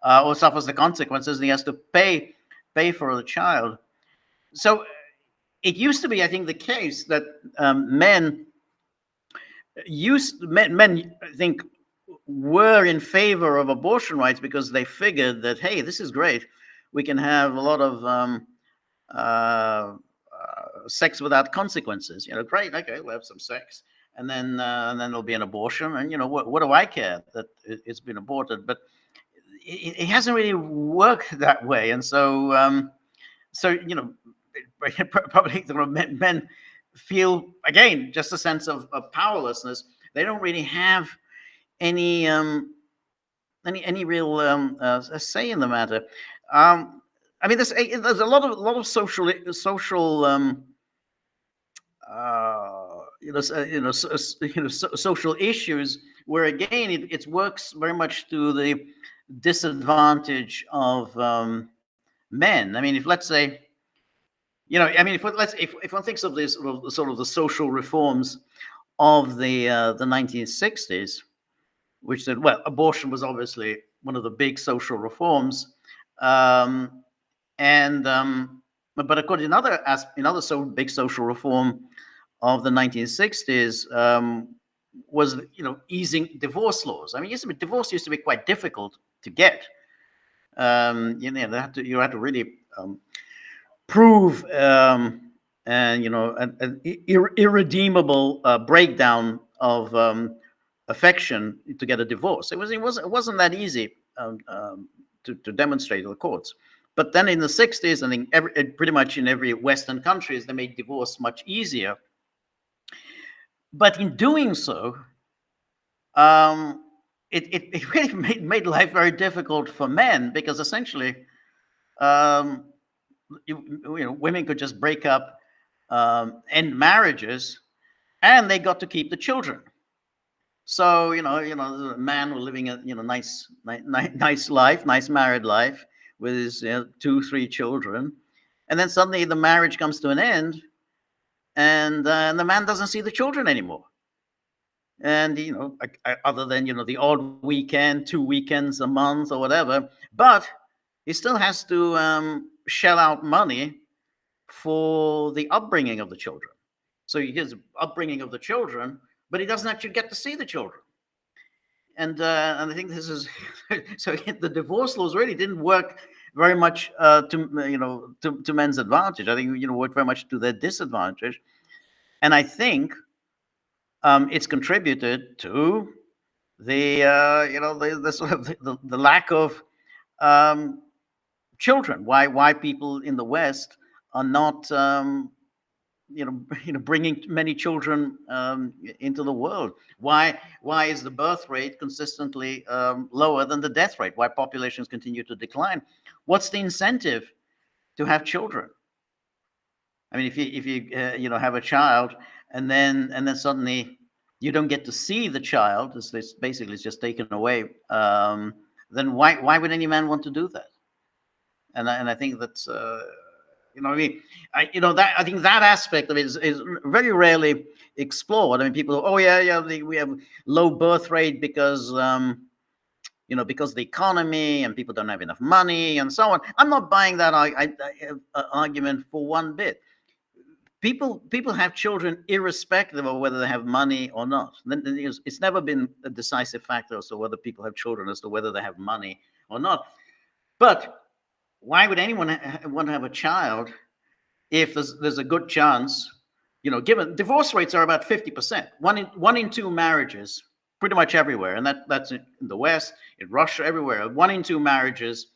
S1: or suffers the consequences and he has to pay for the child. So it used to be, I think, the case that men, I think, were in favor of abortion rights because they figured that, hey, this is great. We can have a lot of sex without consequences. Great, okay, we'll have some sex, and then there'll be an abortion, and what do I care that it's been aborted? But it hasn't really worked that way, and so probably men feel, again, just a sense of powerlessness. They don't really have any real say in the matter. I mean, there's a lot of social social issues where, again, it works very much to the disadvantage of men. I mean, if let's say, if one thinks of this sort of the social reforms of the 1960s, which said, well, abortion was obviously one of the big social reforms, but according to another so big social reform of the 1960s was easing divorce laws. I mean, divorce used to be quite difficult to get. You had to really prove an irredeemable breakdown of affection to get a divorce. It wasn't that easy to demonstrate to the courts. But then in the 60s, I think pretty much in every Western countries, they made divorce much easier. But in doing so, it really made life very difficult for men, because essentially, um, women could just break up, end marriages, and they got to keep the children. So the man was living a nice life, nice married life with his 2, 3 children, and then suddenly the marriage comes to an end, and the man doesn't see the children anymore. And other than the odd weekend, 2 weekends a month or whatever, but he still has to shell out money for the upbringing of the children. So he gets upbringing of the children, but he doesn't actually get to see the children. And I think this is so the divorce laws really didn't work very much to men's advantage. I think worked very much to their disadvantage, and I think it's contributed to the sort of the lack of children. Why people in the West are not bringing many children into the world. Why is the birth rate consistently lower than the death rate? Why populations continue to decline? What's the incentive to have children? I mean, if you have a child, and then suddenly you don't get to see the child, it's basically just taken away, then why would any man want to do that? And I think that's I mean, I think that aspect of it is very rarely explored. I mean, people, oh yeah, we have low birth rate because because of the economy and people don't have enough money and so on. I'm not buying that argument for one bit. People have children irrespective of whether they have money or not. It's never been a decisive factor as to whether people have children, as to whether they have money or not. But why would anyone want to have a child if there's a good chance, given divorce rates are about 50%, one in 2 marriages, pretty much everywhere, and that's in the West, in Russia, everywhere, 1 in 2 marriages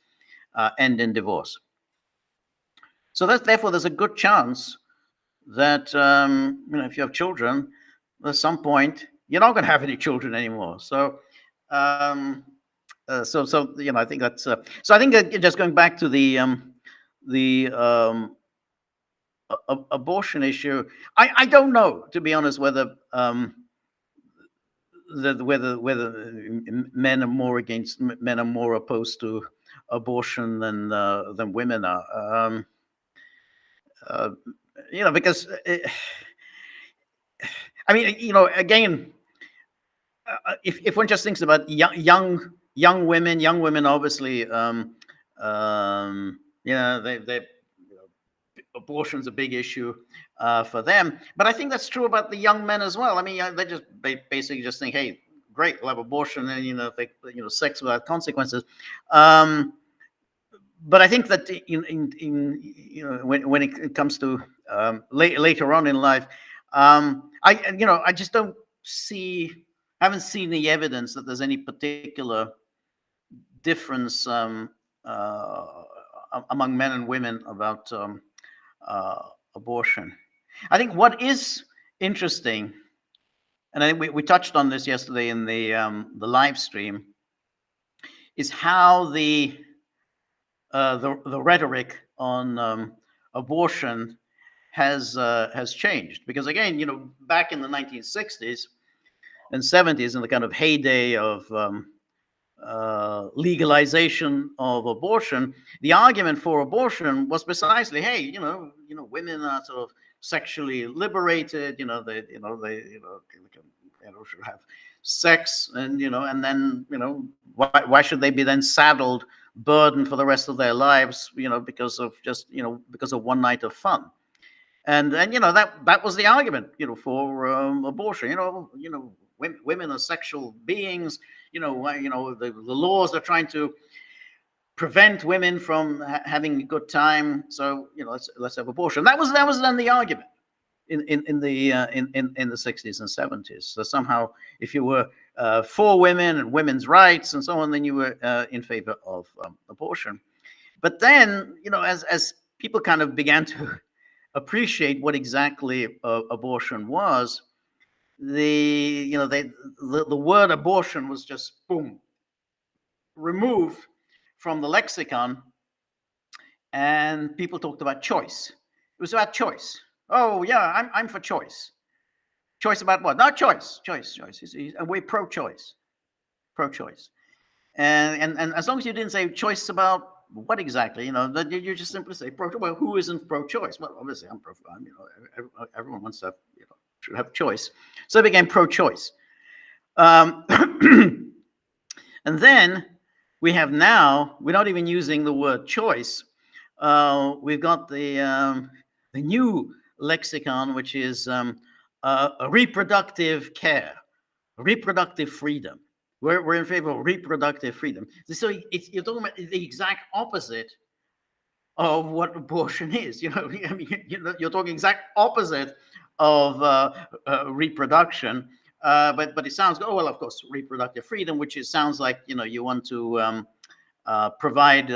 S1: end in divorce. So therefore there's a good chance that if you have children, at some point you're not going to have any children anymore. So I think that's so. I think that just going back to the abortion issue, I don't know, to be honest, whether whether men are more opposed to abortion than women are. Because I mean, again, if one just thinks about young women, obviously, they abortion's a big issue for them. But I think that's true about the young men as well. I mean, they just basically just think, hey, great, we'll have abortion, and sex without consequences. But I think that when it comes to later on in life, I just haven't seen the evidence that there's any particular difference among men and women about abortion. I think what is interesting, and I think we touched on this yesterday in the live stream, is how the rhetoric on abortion has changed. Because again, back in the 1960s and 70s, in the kind of heyday of legalization of abortion, the argument for abortion was precisely, hey, women are sort of sexually liberated, they should have sex, and then why should they be then saddled, burdened for the rest of their lives, because of one night of fun. And that was the argument, for abortion. Women are sexual beings. The laws are trying to prevent women from having a good time. So let's have abortion. That was then the argument in the 60s and 70s. So somehow, if you were for women and women's rights and so on, then you were in favor of abortion. But then, as people kind of began to appreciate what exactly abortion was, the word abortion was just boom removed from the lexicon, and people talked about choice. It was about choice. Oh yeah, I'm for choice. Choice about what? Not choice. Choice. And we're pro-choice. Pro-choice. And as long as you didn't say choice about what exactly, that you just simply say pro. Well, who isn't pro-choice? Well, obviously I'm pro. Everyone wants to have, should have choice. So it became pro-choice. Um, and then we're not even using the word choice. We've got the new lexicon, which is a reproductive care, reproductive freedom. We're in favor of reproductive freedom. So you're talking about the exact opposite of what abortion is. I mean, you're talking exact opposite of reproduction. But it sounds, oh well, of course, reproductive freedom, which sounds like you want to provide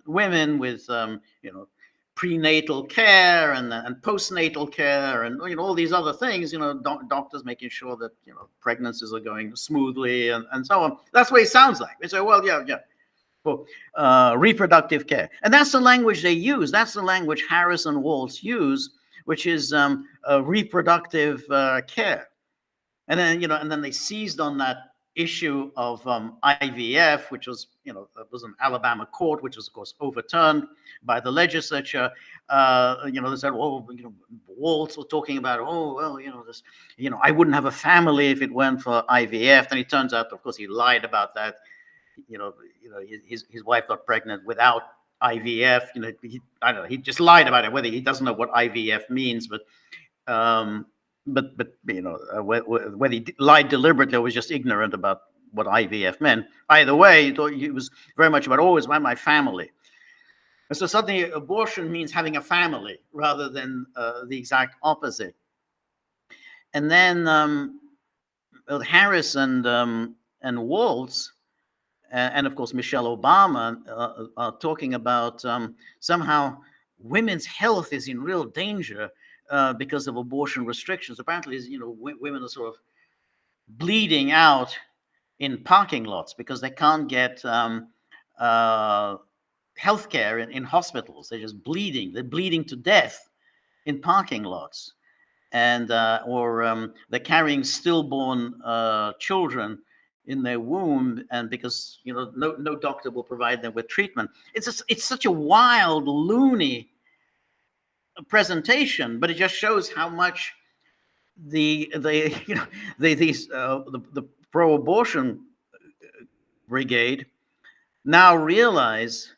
S1: women with prenatal care and postnatal care and all these other things. Doctors making sure that pregnancies are going smoothly and so on. That's what it sounds like. They say, well, yeah. For reproductive care, and that's the language they use. That's the language Harris and Waltz use, which is reproductive care. And then they seized on that issue of IVF, which was was an Alabama court, which was of course overturned by the legislature. They said, well, Waltz were talking about, oh well, this, I wouldn't have a family if it weren't for IVF. And it turns out, of course, he lied about that. His wife got pregnant without IVF. I don't know. He just lied about it. Whether he doesn't know what IVF means, but whether he lied deliberately or was just ignorant about what IVF meant. Either way, he was very much about, oh, it's about my family. And so suddenly abortion means having a family rather than the exact opposite. And then Harris and Waltz, and of course Michelle Obama, are talking about somehow women's health is in real danger because of abortion restrictions. Apparently, women are sort of bleeding out in parking lots because they can't get health care in hospitals. They're just bleeding. They're bleeding to death in parking lots, and or they're carrying stillborn children in their womb, and because no doctor will provide them with treatment. It's such a wild, loony presentation, but it just shows how much the pro-abortion brigade now realize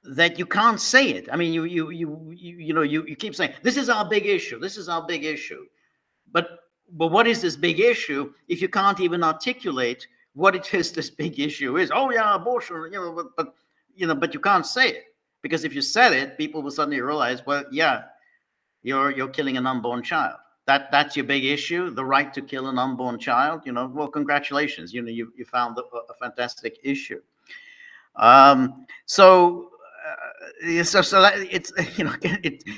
S1: that you can't say it. I mean, you keep saying this is our big issue. This is our big issue, but what is this big issue if you can't even articulate what it is this big issue is? Oh yeah, abortion. But you can't say it, because if you said it, people will suddenly realize, well, yeah, you're killing an unborn child. That's your big issue, the right to kill an unborn child. Well, congratulations. You found a fantastic issue. So that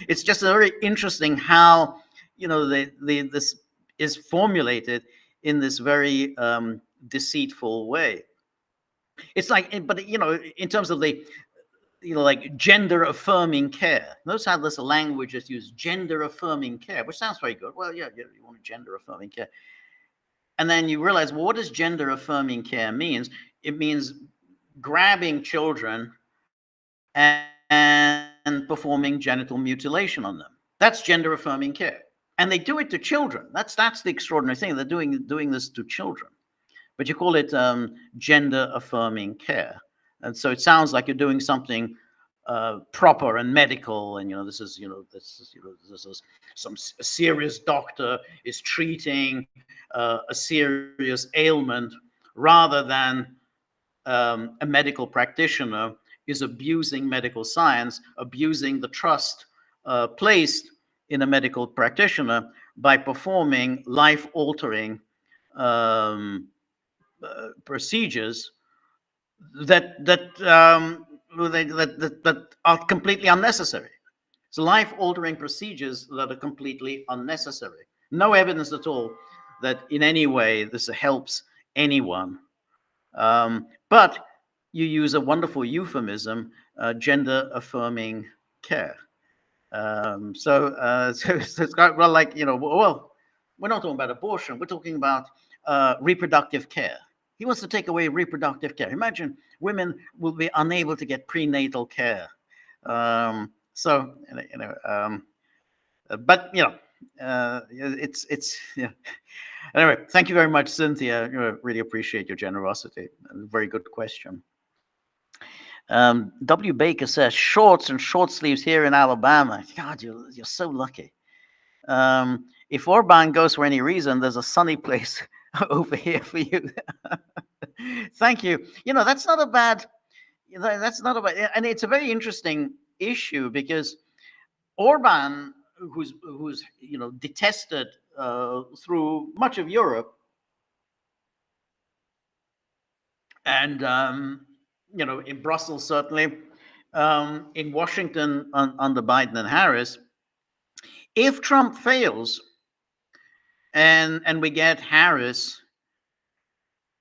S1: it's just very interesting how this is formulated in this very deceitful way. It's like, but in terms of the like gender affirming care. Notice how this language is used, gender affirming care, which sounds very good. Well, yeah, you want gender affirming care. And then you realize, well, what does gender affirming care means? It means grabbing children and performing genital mutilation on them. That's gender affirming care. And they do it to children. That's the extraordinary thing. They're doing this to children. But you call it gender affirming care. And so it sounds like you're doing something proper and medical, and this is some serious doctor is treating a serious ailment, rather than a medical practitioner is abusing medical science, abusing the trust placed in a medical practitioner by performing life-altering procedures that are completely unnecessary. So life-altering procedures that are completely unnecessary. No evidence at all that in any way this helps anyone. But you use a wonderful euphemism, gender affirming care. So it's got, well, like, well, we're not talking about abortion. We're talking about reproductive care. He wants to take away reproductive care. Imagine women will be unable to get prenatal care. So, but it's yeah. Anyway, thank you very much, Cynthia. Really appreciate your generosity. Very good question. W. Baker says shorts and short sleeves here in Alabama. God, you're so lucky. If Orban goes for any reason, there's a sunny place over here for you. Thank you. That's not a bad. That's not a bad, and it's a very interesting issue because Orban, who's detested through much of Europe, and in Brussels certainly, in Washington under Biden and Harris. If Trump fails and we get Harris,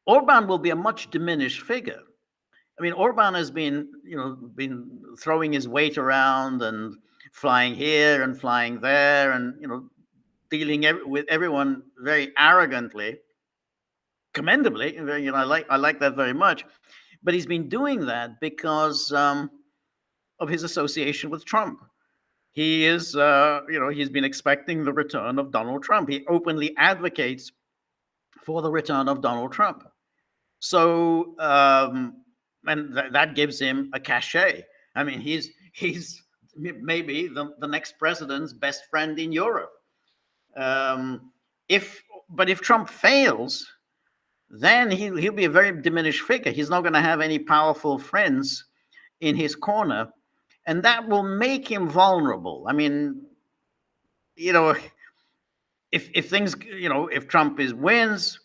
S1: Orban will be a much diminished figure. I mean, Orban has been throwing his weight around and flying here and flying there, and dealing with everyone very arrogantly, commendably. I like that very much. But he's been doing that because of his association with Trump. He is, he's been expecting the return of Donald Trump. He openly advocates for the return of Donald Trump. So, and that gives him a cachet. I mean, he's maybe the next president's best friend in Europe. If Trump fails, then he'll be a very diminished figure. He's not going to have any powerful friends in his corner, and that will make him vulnerable. I mean, if things, if Trump wins,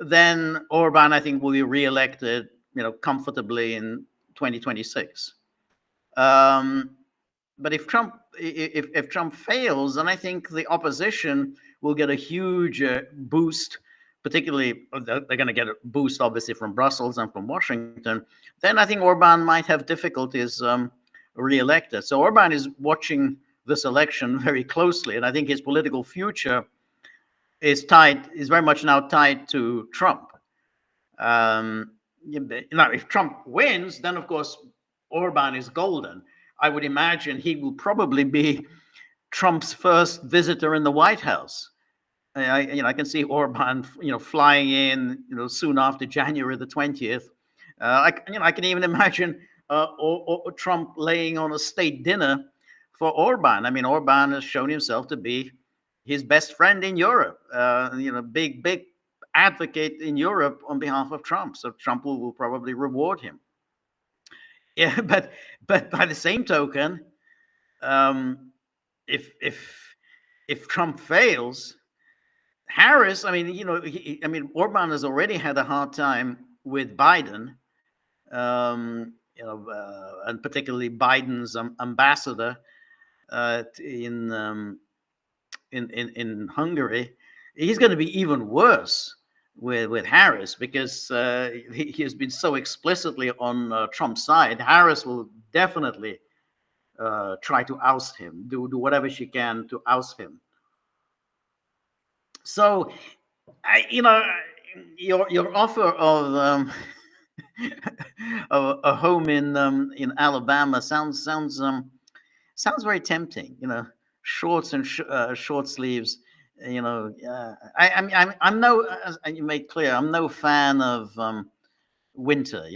S1: then Orban, I think, will be reelected, comfortably in 2026. But if Trump fails, then I think the opposition will get a huge boost. Particularly, they're going to get a boost, obviously, from Brussels and from Washington. Then I think Orban might have difficulties re-elected. So Orban is watching this election very closely, and I think his political future is very much now tied to Trump. Now, if Trump wins, then of course Orban is golden. I would imagine he will probably be Trump's first visitor in the White House. I can see Orban, flying in, soon after January the 20th. I can even imagine Trump laying on a state dinner for Orban. I mean, Orban has shown himself to be his best friend in Europe. Big advocate in Europe on behalf of Trump. So Trump will probably reward him. Yeah, but by the same token, if Trump fails, Harris, Orban has already had a hard time with Biden, and particularly Biden's ambassador in Hungary. He's going to be even worse with Harris because he has been so explicitly on Trump's side. Harris will definitely try to oust him, do whatever she can to oust him. So, your offer of a home in Alabama sounds very tempting. Shorts and short sleeves. I'm no, as you made clear, I'm no fan of winter.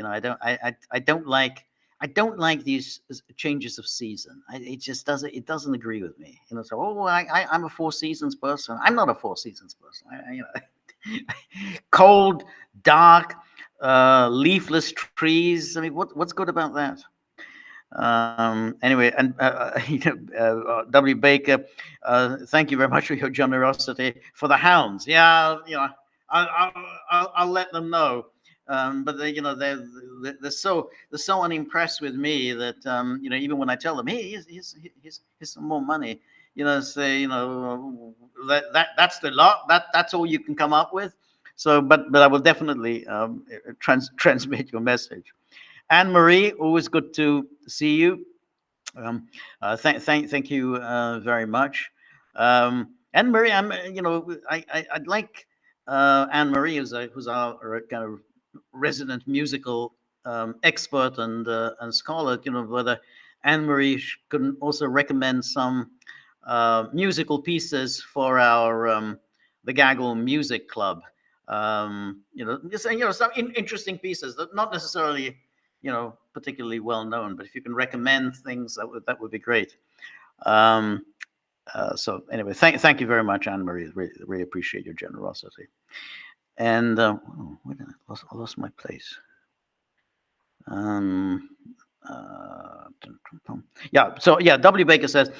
S1: I don't like these changes of season. It doesn't agree with me. So I'm a Four Seasons person. I'm not a Four Seasons person. Cold, dark, leafless trees. I mean, what's good about that? Anyway, and W. Baker, thank you very much for your generosity for the hounds. Yeah, I'll let them know. But they're so unimpressed with me that even when I tell them, hey, here's some more money, say that's the lot. That's all you can come up with. So, but I will definitely transmit your message. Anne Marie, always good to see you. Thank you very much. Anne Marie, I'd like Anne Marie, who's our kind of resident musical expert and scholar, whether Anne Marie could also recommend some musical pieces for our the Gaggle Music Club. Some interesting pieces that not necessarily particularly well known, but if you can recommend things, that would be great. So anyway, thank you very much, Anne Marie. Really appreciate your generosity. And wait a minute, I lost my place. W. Baker says,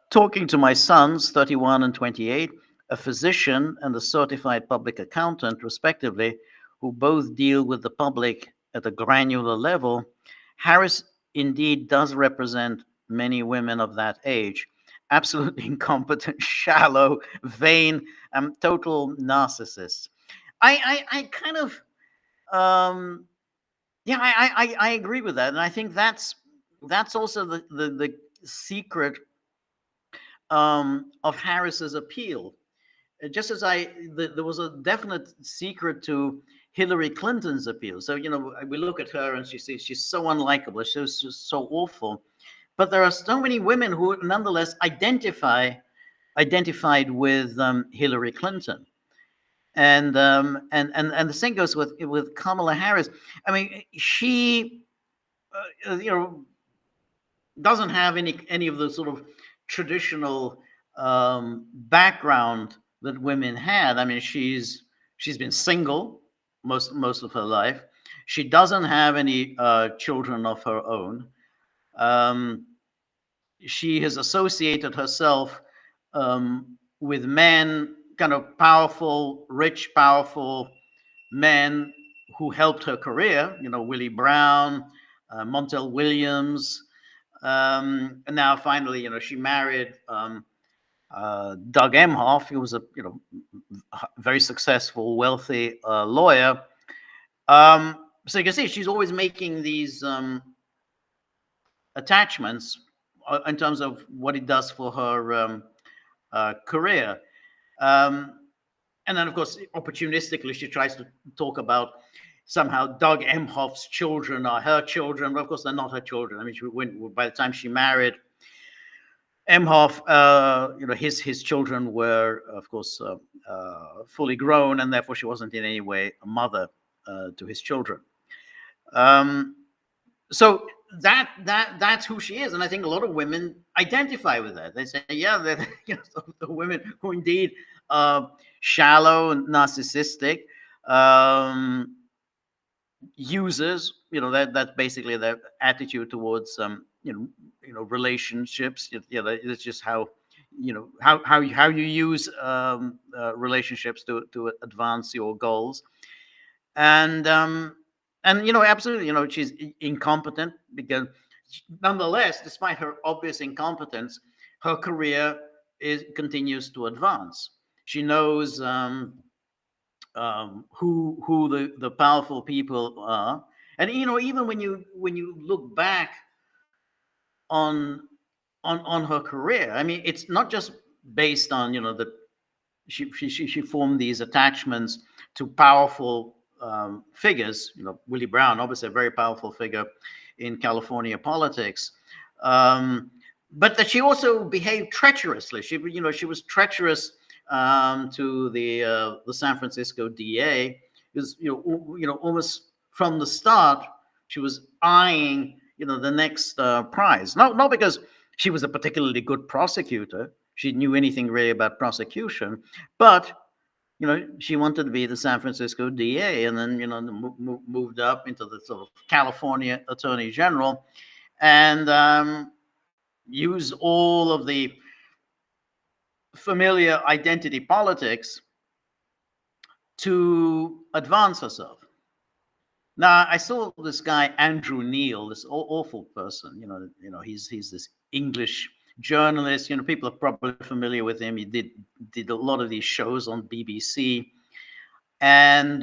S1: talking to my sons, 31 and 28, a physician and a certified public accountant, respectively, who both deal with the public at a granular level, Harris indeed does represent many women of that age. Absolutely incompetent, shallow, vain, total narcissists. I kind of, I agree with that, and I think that's also the secret of Harris's appeal. Just as there was a definite secret to Hillary Clinton's appeal. So we look at her and she's so unlikable, she's just so awful. But there are so many women who nonetheless identified with Hillary Clinton, and the same goes with Kamala Harris. I mean, she doesn't have any of the sort of traditional background that women had. I mean, she's been single most of her life. She doesn't have any children of her own. She has associated herself with men, kind of powerful, rich, powerful men who helped her career. Willie Brown, Montel Williams, and now finally, she married Doug Emhoff. He was a very successful, wealthy lawyer. So you can see she's always making these attachments in terms of what it does for her career. And then, of course, opportunistically, she tries to talk about somehow Doug Emhoff's children are her children. But of course, they're not her children. I mean, by the time she married Emhoff, his children were, of course, fully grown, and therefore she wasn't in any way a mother to his children. So that's who she is, and I think a lot of women identify with that. They say, yeah, they're the women who indeed are shallow and narcissistic users. That's basically their attitude towards relationships. It's just how you use relationships to advance your goals. And absolutely, she's incompetent, because nonetheless, despite her obvious incompetence, her career continues to advance. She knows who the powerful people are, and even when you look back on her career, I mean, it's not just based on that she formed these attachments to powerful figures. Willie Brown, obviously a very powerful figure in California politics, but that she also behaved treacherously. She was treacherous to the San Francisco DA, because almost from the start she was eyeing the next prize. Not because she was a particularly good prosecutor. She knew anything really about prosecution, but she wanted to be the San Francisco DA, and then moved up into the sort of California Attorney General, and used all of the familiar identity politics to advance herself. Now, I saw this guy Andrew Neil, this awful person. He's this English journalist. People are probably familiar with him. He did did a lot of these shows on BBC, and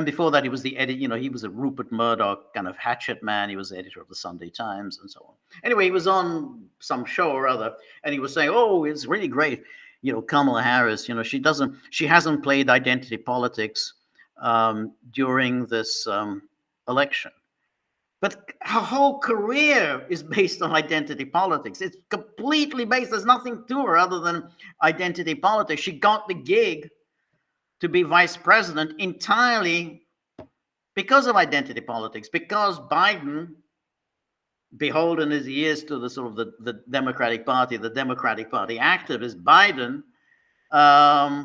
S1: before that he was the editor. He was a Rupert Murdoch kind of hatchet man. He was the editor of the Sunday Times and so on. Anyway, he was on some show or other, and he was saying, "Oh, it's really great. Kamala Harris. She hasn't played identity politics during this election." But her whole career is based on identity politics. It's completely based. There's nothing to her other than identity politics. She got the gig to be vice president entirely because of identity politics, because Biden, beholden as he is to the sort of the Democratic Party, the Democratic Party activist, Biden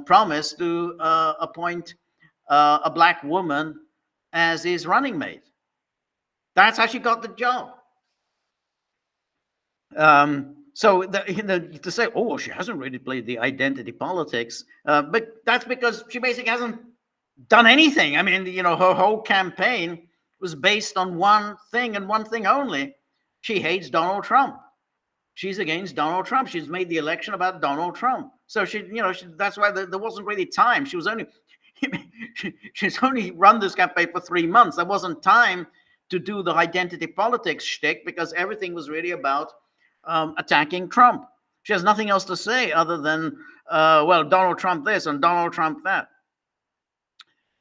S1: promised to appoint a black woman as his running mate. That's how she got the job. So to say, "Oh, she hasn't really played the identity politics," but that's because she basically hasn't done anything. I mean, her whole campaign was based on one thing and one thing only. She hates Donald Trump. She's against Donald Trump. She's made the election about Donald Trump. So that's why there wasn't really time. She's only run this campaign for 3 months. There wasn't time to do the identity politics shtick because everything was really about attacking Trump. She has nothing else to say other than, well, Donald Trump this and Donald Trump that.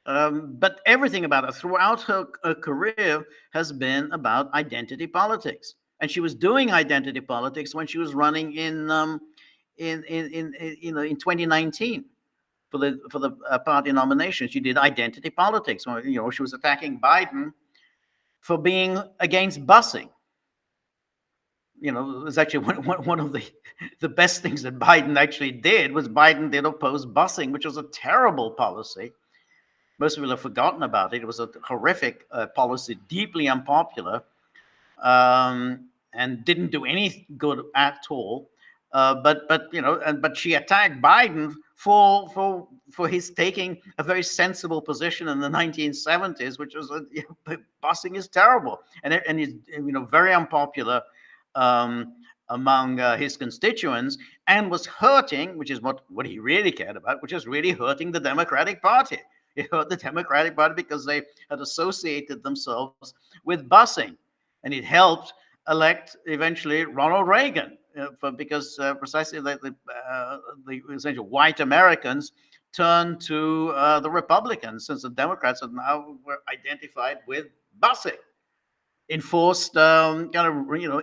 S1: But everything about her throughout her career has been about identity politics, and she was doing identity politics when she was running in 2019 for the party nomination. She did identity politics. She was attacking Biden for being against busing. It was actually one of the best things that Biden actually did was Biden did oppose busing, which was a terrible policy. Most people have forgotten about it. It was a horrific policy, deeply unpopular, and didn't do any good at all. But she attacked Biden for his taking a very sensible position in the 1970s, which was busing is terrible and is very unpopular among his constituents, and was hurting, which is what he really cared about, which is really hurting the Democratic Party. It hurt the Democratic Party because they had associated themselves with busing, and it helped elect eventually Ronald Reagan because precisely the essential white Americans turned to the Republicans, since the Democrats were identified with busing, enforced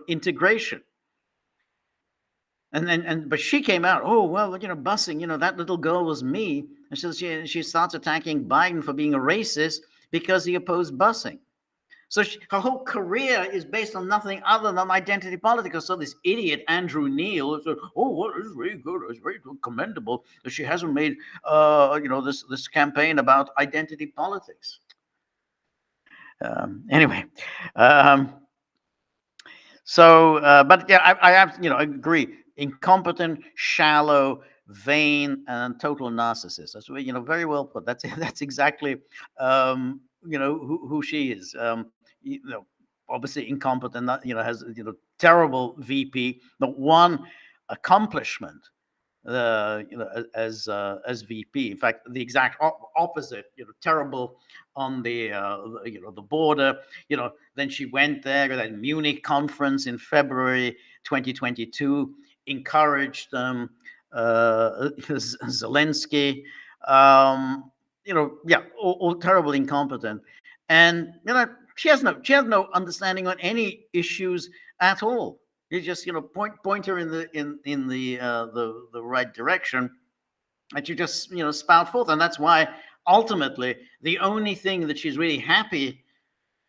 S1: integration. But she came out, "Oh, well, busing, that little girl was me." And so she starts attacking Biden for being a racist because he opposed busing. So her whole career is based on nothing other than identity politics. So this idiot Andrew Neil said, "Oh, well, it's really good. It's very commendable that she hasn't made, this campaign about identity politics." Anyway, but yeah, I have, I agree. Incompetent, shallow, vain, and total narcissist. That's very well put. That's exactly who she is. Obviously incompetent. Has terrible VP. The one accomplishment as VP. In fact, the exact opposite. Terrible on the border. Then she went there at that Munich conference in February 2022. Encouraged Zelensky. All terribly incompetent, and she has no understanding on any issues at all. You just point her in the right direction, and you just spout forth. And that's why ultimately the only thing that she's really happy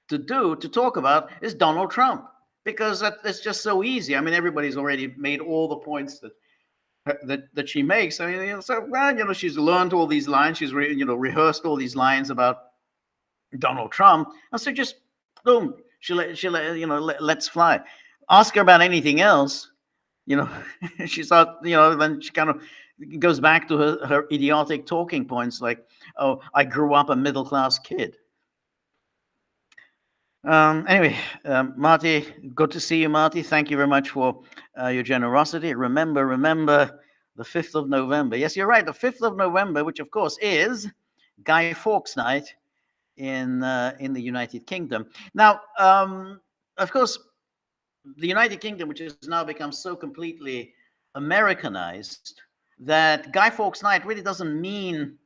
S1: to talk about is Donald Trump, because that's just so easy. I mean, everybody's already made all the points that she makes. I mean, she's learned all these lines. She's rehearsed all these lines about Donald Trump, and so just boom, let's fly. Ask her about anything else, she thought, then she kind of goes back to her idiotic talking points like, "Oh, I grew up a middle-class kid." Anyway, Marty, good to see you, Marty. Thank you very much for your generosity. Remember, The 5th of November. Yes, you're right. The 5th of November, which of course is Guy Fawkes Night in the United Kingdom. Now, of course, the United Kingdom, which has now become so completely Americanized, that Guy Fawkes Night really doesn't mean,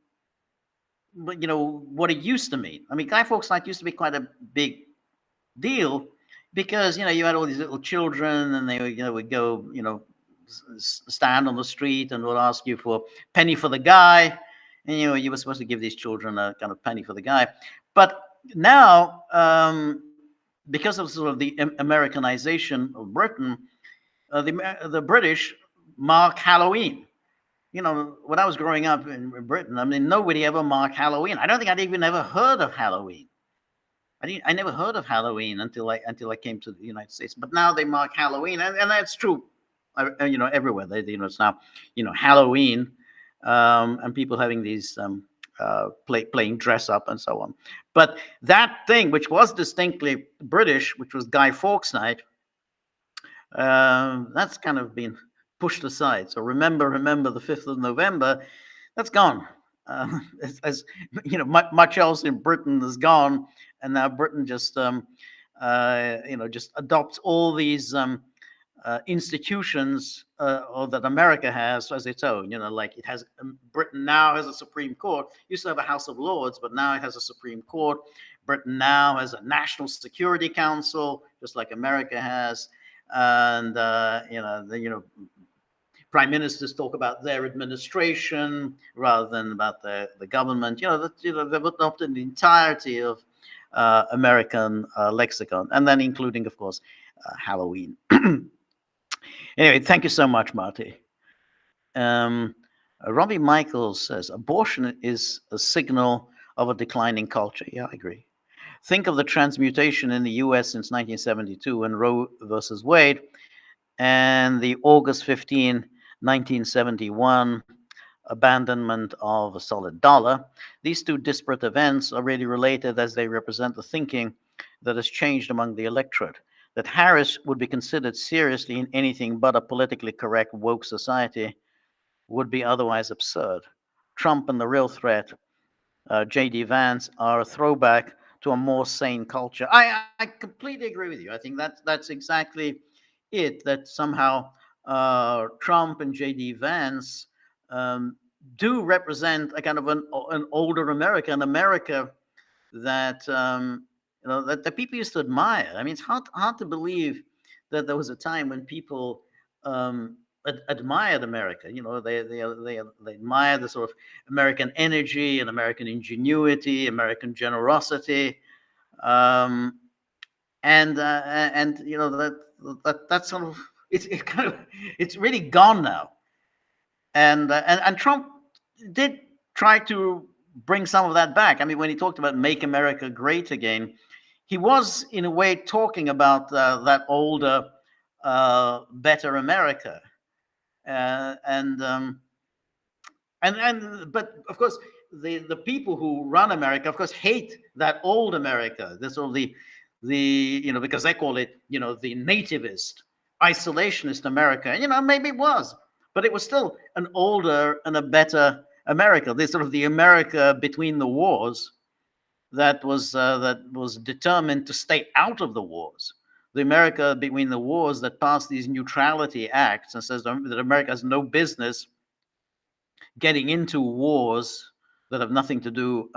S1: what it used to mean. I mean, Guy Fawkes Night used to be quite a big deal because you had all these little children, and they would go stand on the street and would ask you for penny for the guy, and you were supposed to give these children a kind of penny for the guy. But now, because of sort of the Americanization of Britain, the British mark Halloween. When I was growing up in Britain, I mean, nobody ever marked Halloween. I don't think I'd even ever heard of Halloween. I never heard of Halloween until I came to the United States. But now they mark Halloween, and that's true. Everywhere it's now Halloween, and people having these playing dress up and so on. But that thing, which was distinctly British, which was Guy Fawkes Night, that's kind of been pushed aside. So remember the 5th of November, that's gone. As much else in Britain is gone, and now Britain just just adopts all these institutions or that America has as its own. Like it has Britain now has a Supreme Court. Used to have a House of Lords, but now it has a Supreme Court. Britain now has a National Security Council, just like America has, and prime ministers talk about their administration rather than about the government. They've adopted the entirety of American lexicon, and then including, of course, Halloween. Anyway, thank you so much, Marty. Robbie Michaels says, abortion is a signal of a declining culture. Yeah, I agree. Think of the transmutation in the US since 1972 and Roe versus Wade, and the August 15, 1971 abandonment of a solid dollar. These two disparate events are really related as they represent the thinking that has changed among the electorate. That Harris would be considered seriously in anything but a politically correct woke society would be otherwise absurd. Trump and the real threat, J.D. Vance, are a throwback to a more sane culture. I completely agree with you. I think that's exactly it, that somehow Trump and J.D. Vance do represent a kind of an older America, an America that that the people used to admire. I mean, it's hard to believe that there was a time when people admired America. They admired the sort of American energy and American ingenuity, American generosity, and that's sort of it's really gone now. And Trump did try to bring some of that back. I mean, when he talked about "Make America Great Again," he was in a way talking about that older, better America. But of course, the people who run America, of course, hate that old America. This sort of the because they call it the nativist, isolationist America. And maybe it was, but it was still an older and a better America. This sort of the America between the wars that was determined to stay out of the wars. The America between the wars that passed these neutrality acts and says that America has no business getting into wars that have nothing to do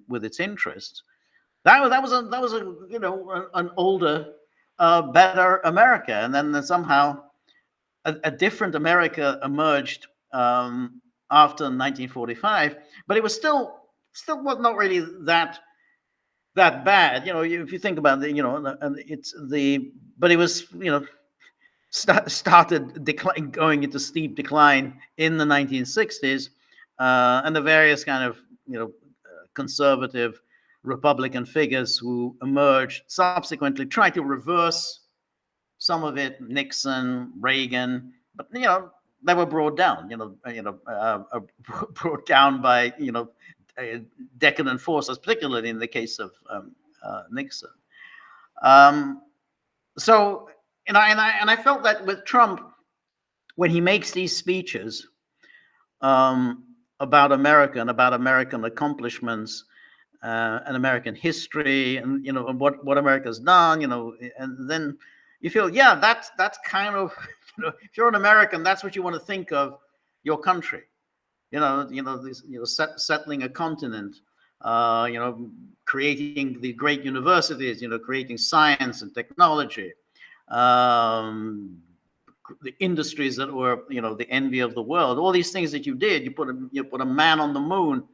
S1: with its interests. That was an older, better America, and then somehow a different America emerged after 1945. But it was still was not really that bad. If you think about it, but it was started going into steep decline in the 1960s, and the various kind of conservative Republican figures who emerged subsequently tried to reverse some of it. Nixon, Reagan, but they were brought down. Brought down by decadent forces, particularly in the case of Nixon. So, and I felt that with Trump, when he makes these speeches, about America and about American accomplishments and American history, and and what America's done, and then you feel, yeah, that's kind of, if you're an American, that's what you want to think of your country. Settling a continent, creating the great universities, creating science and technology, the industries that were, the envy of the world. All these things that you did, you put a man on the moon.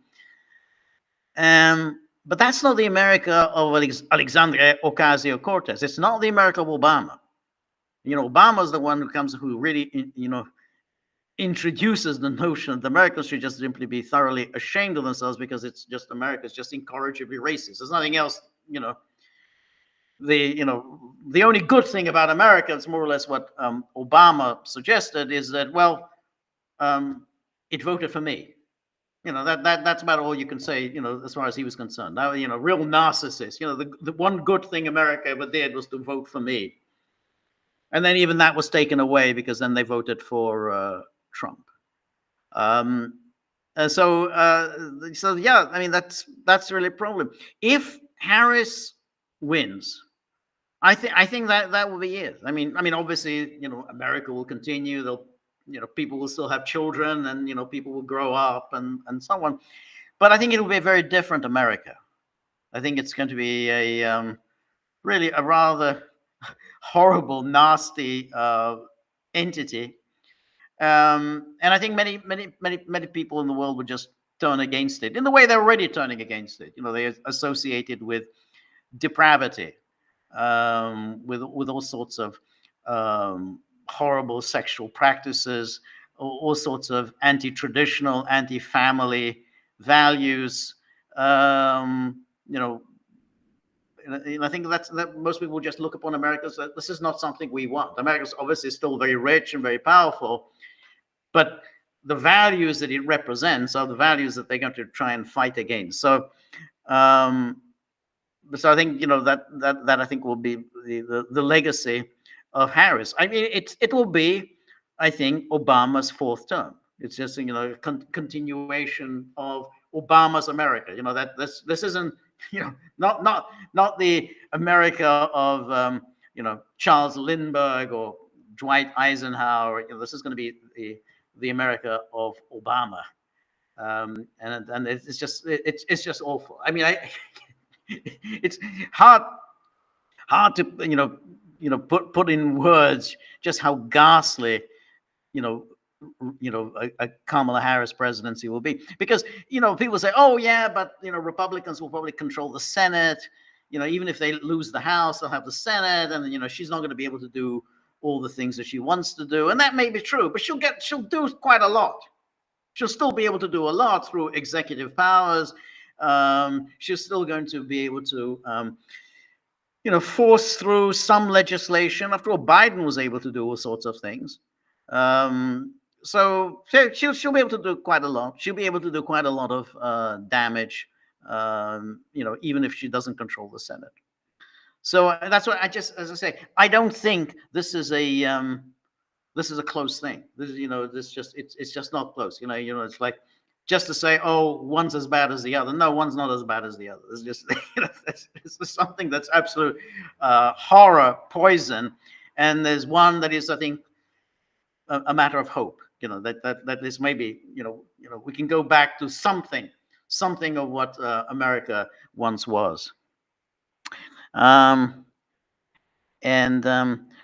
S1: But that's not the America of Alexandria Ocasio-Cortez. It's not the America of Obama. Obama's the one who really, introduces the notion that the Americans should just simply be thoroughly ashamed of themselves because it's just America. It's just incorrigibly racist. There's nothing else, the only good thing about America, it's more or less what Obama suggested, is that, well, it voted for me. That's about all you can say, as far as he was concerned. Now, real narcissist. The one good thing America ever did was to vote for me. And then even that was taken away because then they voted for Trump. So yeah, I mean, that's really a problem. If Harris wins, I think that will be it. I mean, obviously, America will continue. People will still have children, and people will grow up, and so on. But I think it will be a very different America. I think it's going to be a really a rather horrible, nasty entity. And I think many people in the world would just turn against it in the way they're already turning against it. They associate it with depravity, with all sorts of horrible sexual practices, all sorts of anti-traditional, anti-family values. I think that most people just look upon America as this is not something we want. America's obviously still very rich and very powerful, but the values that it represents are the values that they're going to try and fight against. So I think that I think will be the legacy of Harris. I mean, it will be, I think, Obama's fourth term. It's just a continuation of Obama's America. That this isn't not the America of Charles Lindbergh or Dwight Eisenhower. This is going to be the America of Obama, and it's just awful. I mean, it's hard to put in words just how ghastly a Kamala Harris presidency will be, because people say, oh yeah, but Republicans will probably control the Senate. Even if they lose the House, they'll have the Senate, and she's not going to be able to do all the things that she wants to do, and that may be true, but she'll do quite a lot. She'll still be able to do a lot through executive powers. She's still going to be able to force through some legislation. After all, Biden was able to do all sorts of things. So she'll be able to do quite a lot. She'll be able to do quite a lot of damage, even if she doesn't control the Senate. So that's what as I say, I don't think this is a close thing. This is, it's just not close. It's like just to say, oh, one's as bad as the other. No, one's not as bad as the other. It's just it's something that's absolute horror, poison, and there's one that is, I think, a matter of hope. That this maybe we can go back to something of what America once was.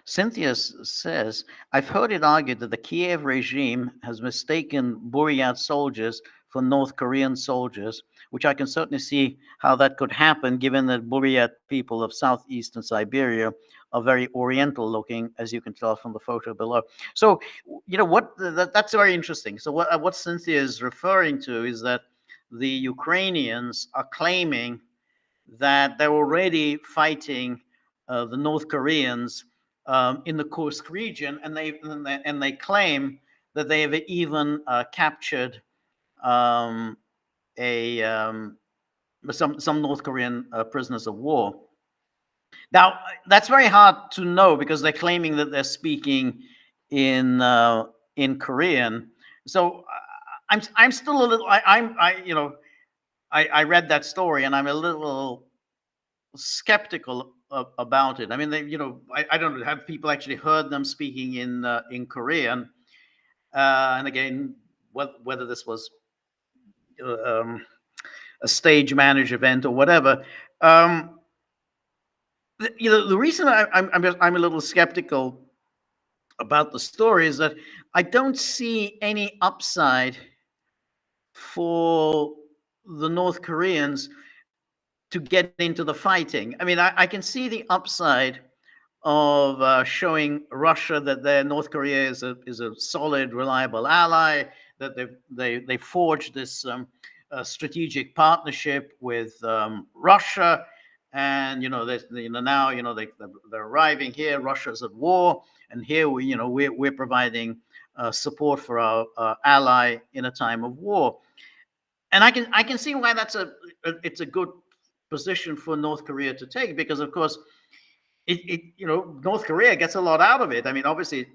S1: Cynthia says, I've heard it argued that the Kiev regime has mistaken Buryat soldiers for North Korean soldiers, which I can certainly see how that could happen, given that Buryat people of southeastern Siberia are very oriental looking, as you can tell from the photo below. So, that's very interesting. So what Cynthia is referring to is that the Ukrainians are claiming that they're already fighting the North Koreans in the Kursk region, and they claim that they have even captured some North Korean prisoners of war. Now, that's very hard to know because they're claiming that they're speaking in Korean. So I'm still a little. I read that story and I'm a little skeptical about it. I mean, I don't know, have people actually heard them speaking in Korean, and again, whether this was um, a stage managed event or whatever. Um, the reason I'm a little skeptical about the story is that I don't see any upside for the North Koreans to get into the fighting. I mean, I can see the upside of showing Russia that North Korea is a solid, reliable ally. That they forged this strategic partnership with Russia, and now they're arriving here. Russia's at war, and here we're providing support for our ally in a time of war. And I can see why it's a good position for North Korea to take, because of course North Korea gets a lot out of it. I mean, obviously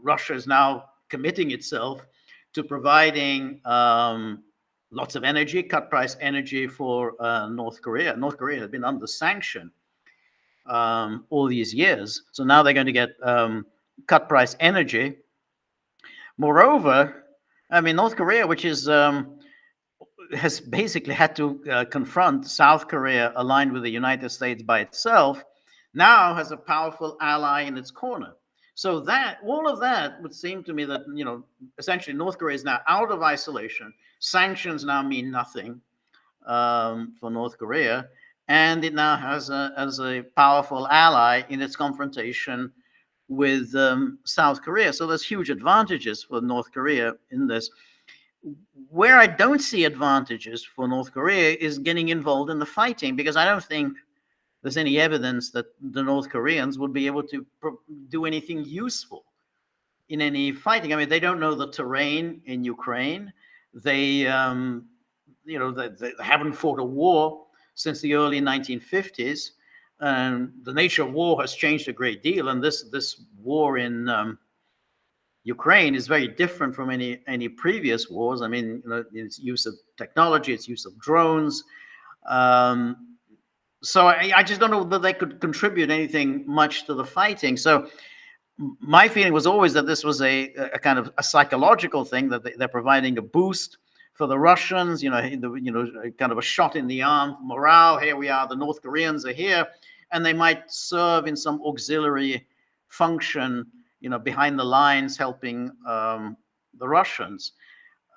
S1: Russia is now committing itself to providing lots of energy, cut price energy for North Korea. North Korea has been under sanction all these years, so now they're going to get cut price energy. Moreover, I mean, North Korea, which has basically had to confront South Korea aligned with the United States by itself, now has a powerful ally in its corner. So that all of that would seem to me that essentially North Korea is now out of isolation. Sanctions now mean nothing for North Korea, and it now has a powerful ally in its confrontation with South Korea. So there's huge advantages for North Korea in this. Where I don't see advantages for North Korea is getting involved in the fighting, because I don't think there's any evidence that the North Koreans would be able to do anything useful in any fighting. I mean, they don't know the terrain in Ukraine. They, they haven't fought a war since the early 1950s. And the nature of war has changed a great deal. And this war in Ukraine is very different from any previous wars. I mean, its use of technology, its use of drones. So I just don't know that they could contribute anything much to the fighting. So my feeling was always that this was a kind of a psychological thing, that they're providing a boost for the Russians, kind of a shot in the arm, morale. Here we are, the North Koreans are here, and they might serve in some auxiliary function, behind the lines, helping the Russians.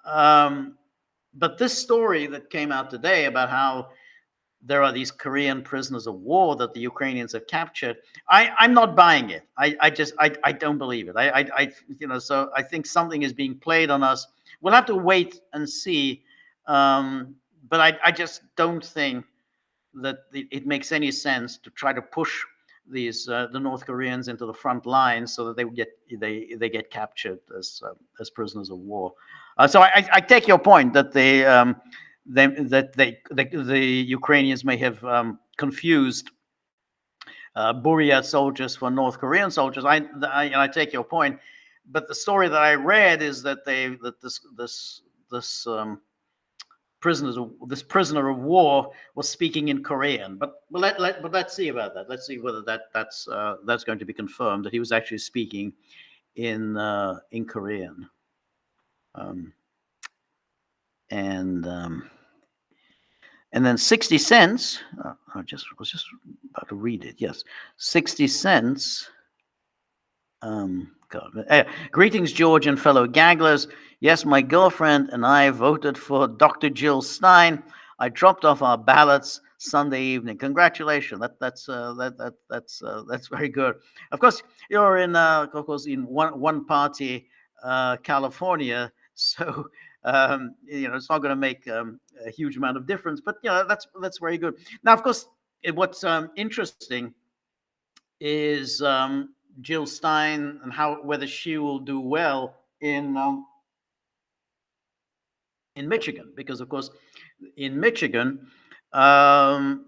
S1: But this story that came out today about how there are these Korean prisoners of war that the Ukrainians have captured, I'm not buying it. I don't believe it. So I think something is being played on us. We'll have to wait and see. But I just don't think that it makes any sense to try to push the North Koreans into the front lines so that they get captured as prisoners of war. So I take your point that the Ukrainians may have confused Buryat soldiers for North Korean soldiers. I take your point, but the story that I read is that this prisoner of war was speaking in Korean. But let's see about that. Let's see whether that's going to be confirmed, that he was actually speaking in Korean. And then 60 cents, I was just about to read it. Yes, 60 cents. Greetings, George and fellow Gagglers. Yes, my girlfriend and I voted for Dr. Jill Stein. I dropped off our ballots Sunday evening. Congratulations. That's very good. Of course, you're in one party California, so it's not going to make a huge amount of difference. But that's very good. Now, of course, what's interesting is Jill Stein and whether she will do well in Michigan, because of course in Michigan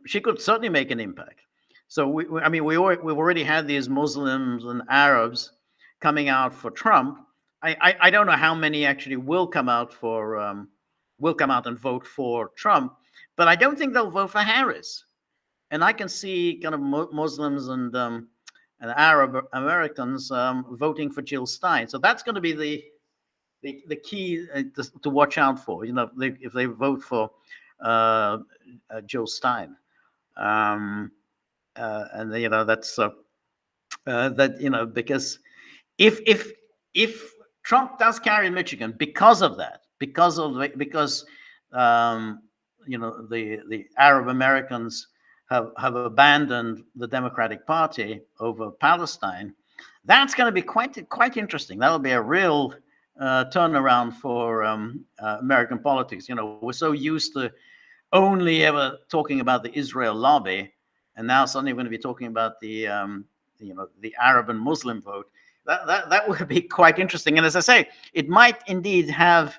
S1: she could certainly make an impact. So we've already had these Muslims and Arabs coming out for Trump, I don't know how many actually will come out and vote for Trump, but I don't think they'll vote for Harris. And I can see kind of Muslims and Arab Americans voting for Jill Stein. So that's going to be the key to watch out for. If they vote for Jill Stein, and that's that because if Trump does carry Michigan because of that, because the Arab Americans have abandoned the Democratic Party over Palestine, that's going to be quite interesting. That'll be a real turnaround for American politics. We're so used to only ever talking about the Israel lobby, and now suddenly we're going to be talking about the Arab and Muslim vote. That would be quite interesting. And as I say, it might indeed have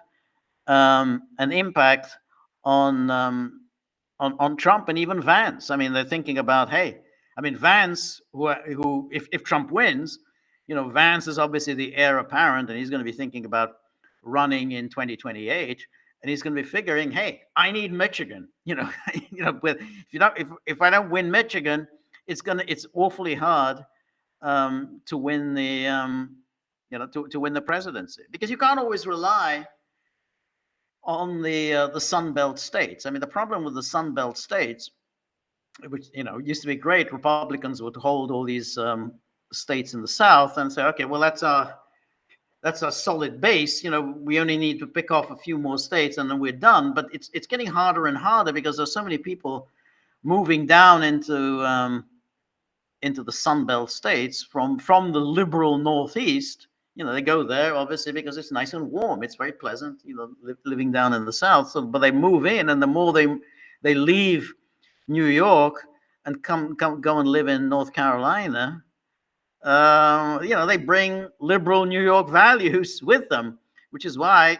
S1: an impact on Trump and even Vance. I mean, they're thinking about, hey, I mean, Vance, who if Trump wins, Vance is obviously the heir apparent, and he's going to be thinking about running in 2028. And he's going to be figuring, hey, I need Michigan. If I don't win Michigan, it's awfully hard to win the to win the presidency, because you can't always rely on the Sun Belt states. I mean, the problem with the Sun Belt states, which used to be great, Republicans would hold all these states in the South and say, okay, well that's a solid base. We only need to pick off a few more states and then we're done. But it's getting harder and harder because there's so many people moving down into the Sun Belt states from the liberal Northeast. They go there obviously because it's nice and warm. It's very pleasant, living down in the South. So, but they move in, and the more they leave New York and go and live in North Carolina, they bring liberal New York values with them, which is why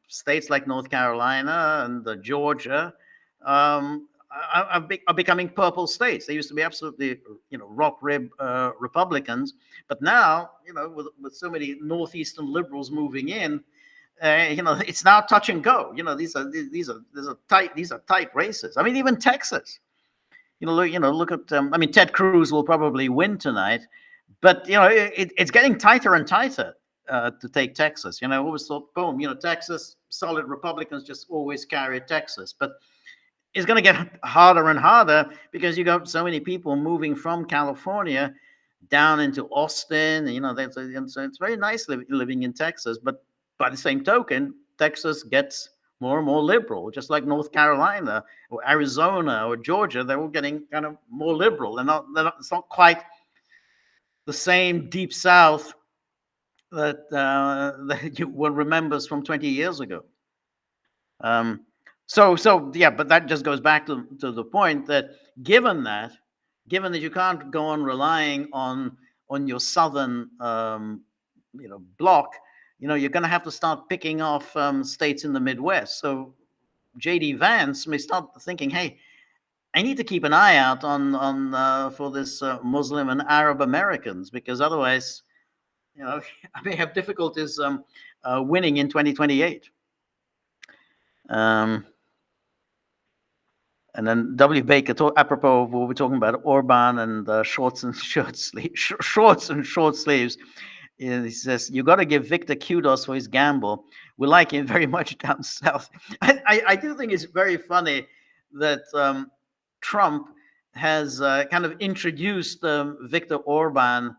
S1: states like North Carolina and Georgia are becoming purple states. They used to be absolutely rock rib Republicans, but now with so many northeastern liberals moving in, it's now touch and go. These are tight races. I mean, even Texas. Look at. I mean, Ted Cruz will probably win tonight, but it's getting tighter and tighter to take Texas. Always thought, boom, Texas, solid Republicans just always carry Texas, but it's going to get harder and harder because you got so many people moving from California down into Austin. So it's very nice living in Texas, but by the same token, Texas gets more and more liberal, just like North Carolina or Arizona or Georgia. They're all getting kind of more liberal. It's not quite the same deep South that one remembers from 20 years ago. So yeah, but that just goes back to the point that given that you can't go on relying on your southern block, you're going to have to start picking off states in the Midwest. So J.D. Vance may start thinking, hey, I need to keep an eye out on for this Muslim and Arab Americans, because otherwise, I may have difficulties winning in 2028. And then W. Baker, apropos of what we're talking about, Orban and shorts and short sleeves. He says, you got to give Victor kudos for his gamble. We like him very much down south. I do think it's very funny that Trump has kind of introduced Viktor Orban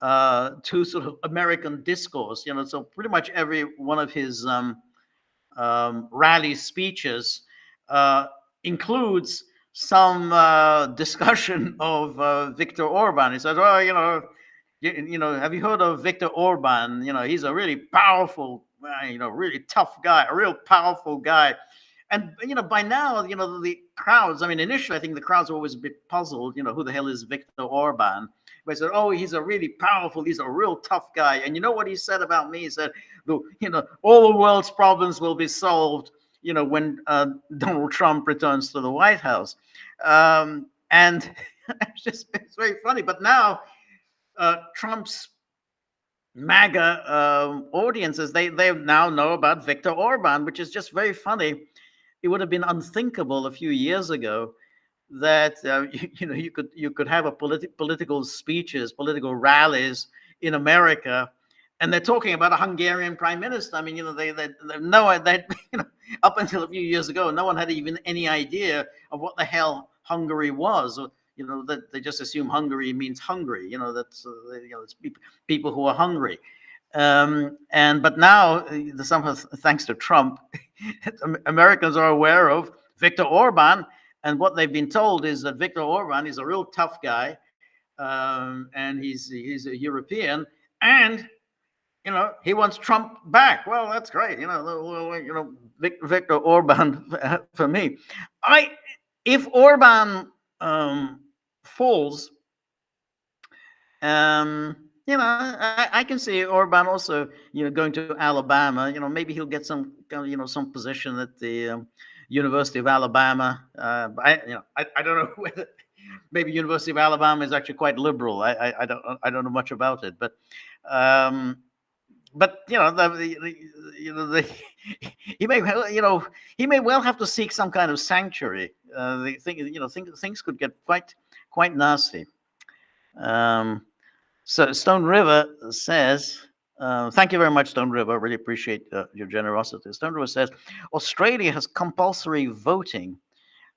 S1: to sort of American discourse. So pretty much every one of his rally speeches includes some discussion of Viktor Orban. He says, well, have you heard of Viktor Orban? He's a really powerful, really tough guy, a real powerful guy. And, by now, the crowds, I mean, initially, I think the crowds were always a bit puzzled, who the hell is Viktor Orban? But I said, oh, he's a really powerful, he's a real tough guy. And you know what he said about me? He said, all the world's problems will be solved, when Donald Trump returns to the White House. And it's very funny. But now Trump's MAGA audiences, they now know about Viktor Orban, which is just very funny. It would have been unthinkable a few years ago that you could have a political speeches, political rallies in America, and they're talking about a Hungarian prime minister. I mean, they no that up until a few years ago, no one had even any idea of what the hell Hungary was. Or, that they just assume Hungary means hungry. That's it's people who are hungry. But now, somehow, thanks to Trump, Americans are aware of Viktor Orban, and what they've been told is that Viktor Orban is a real tough guy, and he's a European, and he wants Trump back. Well, that's great. Viktor Orban for me. If Orban falls, I can see Orban also, going to Alabama. Maybe he'll get some, some position at the University of Alabama. I don't know whether maybe University of Alabama is actually quite liberal. I don't know much about it, but he may well have to seek some kind of sanctuary. Things could get quite nasty. So Stone River says, thank you very much, Stone River. Really appreciate your generosity. Stone River says, Australia has compulsory voting.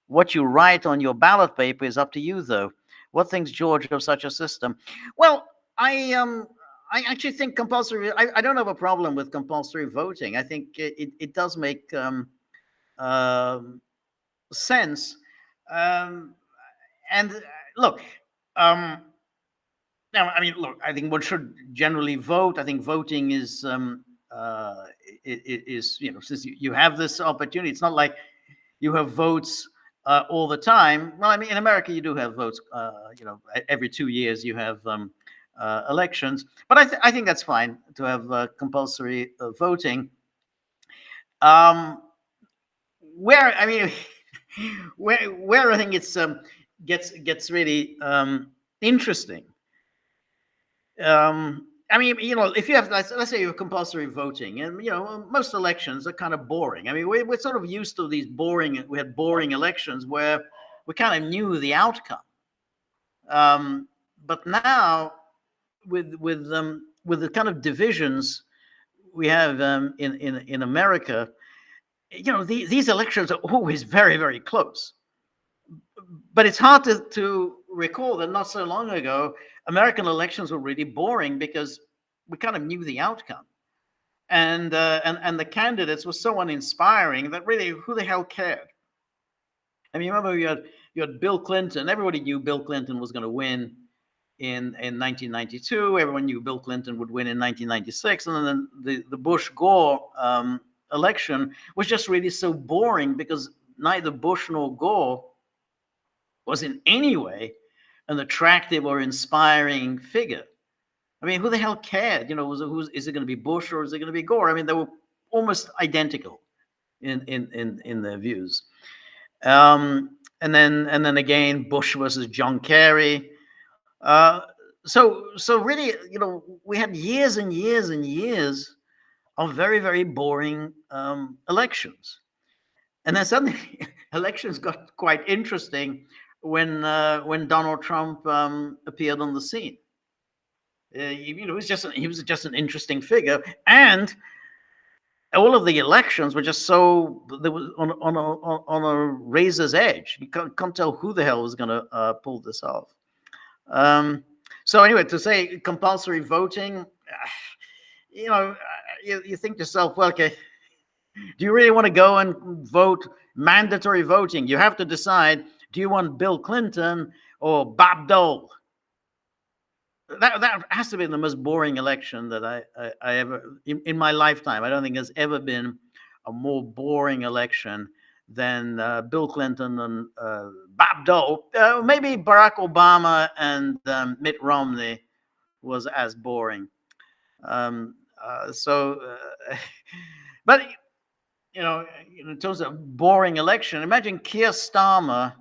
S1: What you write on your ballot paper is up to you, though. What thinks George of such a system? Well, I actually think compulsory. I don't have a problem with compulsory voting. I think it does make sense. And look. Now, I mean, look. I think one should generally vote. I think voting is since you have this opportunity, it's not like you have votes all the time. Well, I mean, in America, you do have votes. Every 2 years you have elections. But I think that's fine to have compulsory voting. Where I mean, where I think it's gets really interesting. I mean, if you have, let's say you have compulsory voting, and most elections are kind of boring. I mean, we're sort of used to these boring. We had boring elections where we kind of knew the outcome. But now, with the kind of divisions we have in America, these elections are always very, very close. But it's hard to recall that not so long ago, American elections were really boring because we kind of knew the outcome, and the candidates were so uninspiring that really, who the hell cared? I mean, remember you had Bill Clinton. Everybody knew Bill Clinton was going to win in 1992. Everyone knew Bill Clinton would win in 1996, and then the Bush-Gore election was just really so boring because neither Bush nor Gore was in any way an attractive or inspiring figure. I mean, who the hell cared? Is it going to be Bush or is it going to be Gore? I mean, they were almost identical in their views. And then again, Bush versus John Kerry. So really, we had years and years and years of very, very boring elections, and then suddenly elections got quite interesting when Donald Trump appeared on the scene. He was just an interesting figure, and all of the elections were just so there was on a razor's edge. You can't tell who the hell was going to pull this off. So anyway, to say compulsory voting, you think to yourself, well, okay, do you really want to go and vote mandatory voting? You have to decide. Do you want Bill Clinton or Bob Dole? That has to be the most boring election that I ever in my lifetime. I don't think there's ever been a more boring election than Bill Clinton and Bob Dole. Maybe Barack Obama and Mitt Romney was as boring. But in terms of boring election, imagine Keir Starmer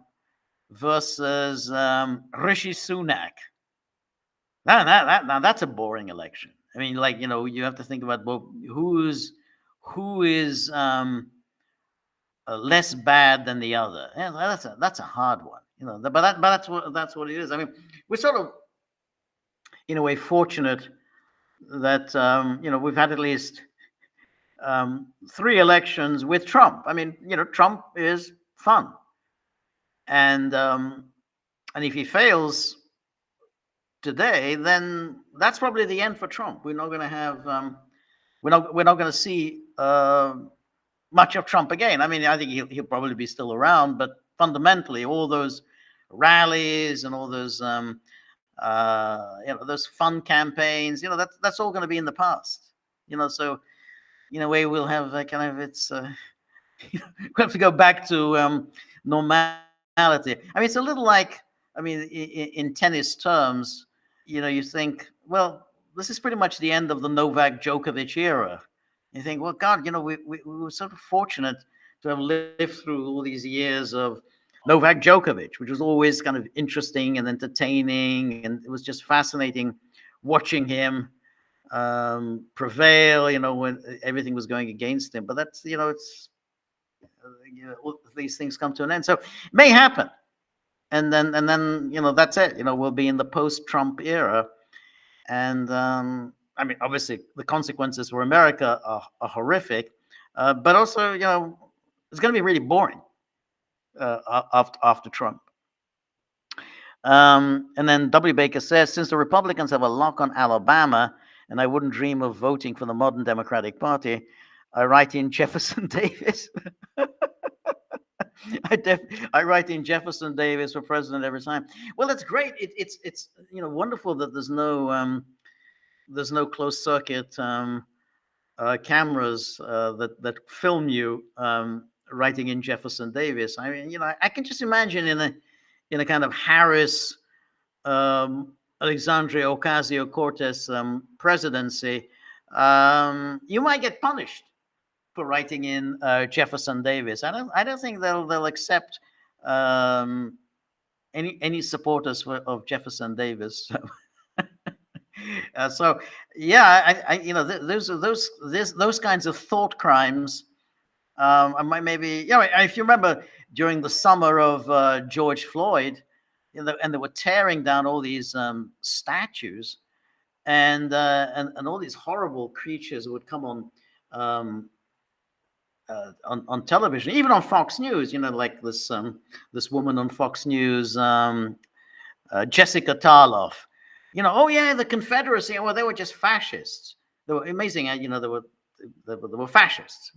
S1: versus Rishi Sunak. Now that's a boring election. I mean, like, you have to think about both who is less bad than the other. Yeah, that's a hard one, but that's what it is. I mean, we're sort of in a way fortunate that we've had at least 3 elections with Trump. I mean, Trump is fun, and if he fails today, then that's probably the end for Trump. We're not going to have we're not going to see much of Trump again. I mean, I think he'll probably be still around, but fundamentally, all those rallies and all those those fun campaigns, that's all going to be in the past. So in a way, we'll have kind of we have to go back to normality. I mean, it's a little like, I mean, in tennis terms, you think, well, this is pretty much the end of the Novak Djokovic era. You think, well, God, we were sort of fortunate to have lived through all these years of Novak Djokovic, which was always kind of interesting and entertaining, and it was just fascinating watching him prevail, when everything was going against him. But that's, it's these things come to an end. So it may happen, and then that's it. We'll be in the post-Trump era, and I mean, obviously, the consequences for America are horrific, but also, it's going to be really boring after Trump. And then W. Baker says, since the Republicans have a lock on Alabama, and I wouldn't dream of voting for the modern Democratic Party, I write in Jefferson Davis. I write in Jefferson Davis for president every time. Well, that's great. It's wonderful that there's no closed circuit cameras that film you writing in Jefferson Davis. I mean, I can just imagine in a kind of Harris, Alexandria Ocasio-Cortez presidency, you might get punished for writing in Jefferson Davis. I don't think they'll accept any supporters of Jefferson Davis. So yeah, those kinds of thought crimes. I might maybe, if you remember during the summer of George Floyd, and they were tearing down all these statues, and all these horrible creatures would come on television, even on Fox News. Like this woman on Fox News, Jessica Tarloff. Oh yeah, the Confederacy. Well, they were just fascists. They were amazing. They were fascists.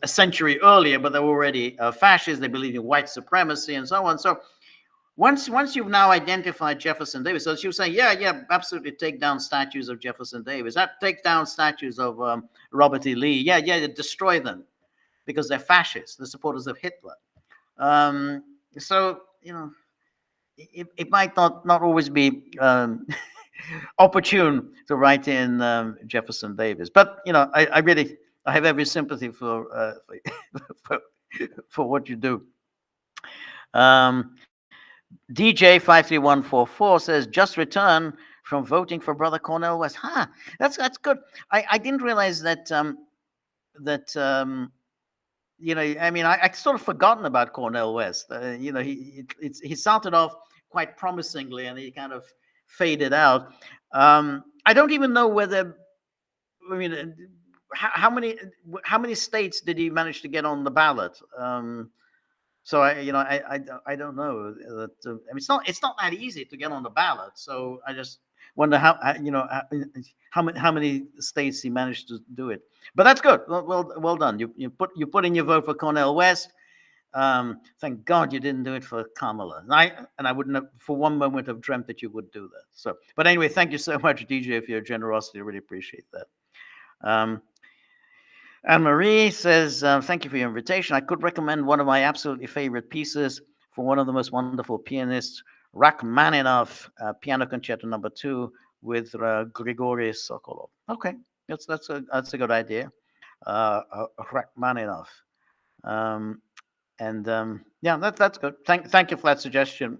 S1: A century earlier, but they were already fascists. They believed in white supremacy and so on. So once you've now identified Jefferson Davis, so she'll say, yeah, absolutely, take down statues of Jefferson Davis. Take down statues of Robert E. Lee. Yeah, destroy them because they're fascists. They're supporters of Hitler. So it might not always be opportune to write in Jefferson Davis, but I have every sympathy for what you do. DJ 53144 says, just returned from voting for Brother Cornel West. That's good. I didn't realize that I mean, I sort of forgotten about Cornel West. He started off quite promisingly, and he kind of faded out. I don't even know whether, I mean, how many states did he manage to get on the ballot? So I don't know. That I mean, it's not that easy to get on the ballot. So I just wonder how many states he managed to do it. But that's good. Well done. You put in your vote for Cornel West. Thank God you didn't do it for Kamala. And I wouldn't have for one moment have dreamt that you would do that. So, but anyway, thank you so much, DJ, for your generosity. I really appreciate that. Anne-Marie says, thank you for your invitation. I could recommend one of my absolutely favorite pieces for one of the most wonderful pianists, Rachmaninoff, Piano Concerto No. 2 with Grigory Sokolov. Okay, that's a good idea. Rachmaninoff. Yeah, that's good. Thank you for that suggestion,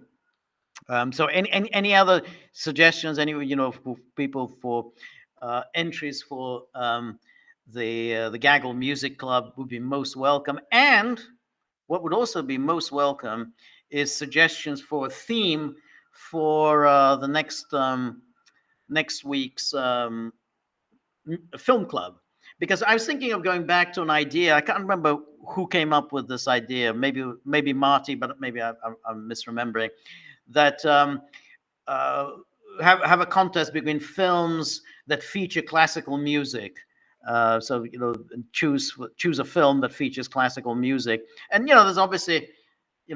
S1: So any other suggestions? Any for people for entries for the Gaggle Music Club would be most welcome. And what would also be most welcome is suggestions for a theme for the next week's film club. Because I was thinking of going back to an idea. I can't remember who came up with this idea. Maybe Marty, but maybe I'm misremembering. That uh, have a contest between films that feature classical music. So choose a film that features classical music, and there's obviously you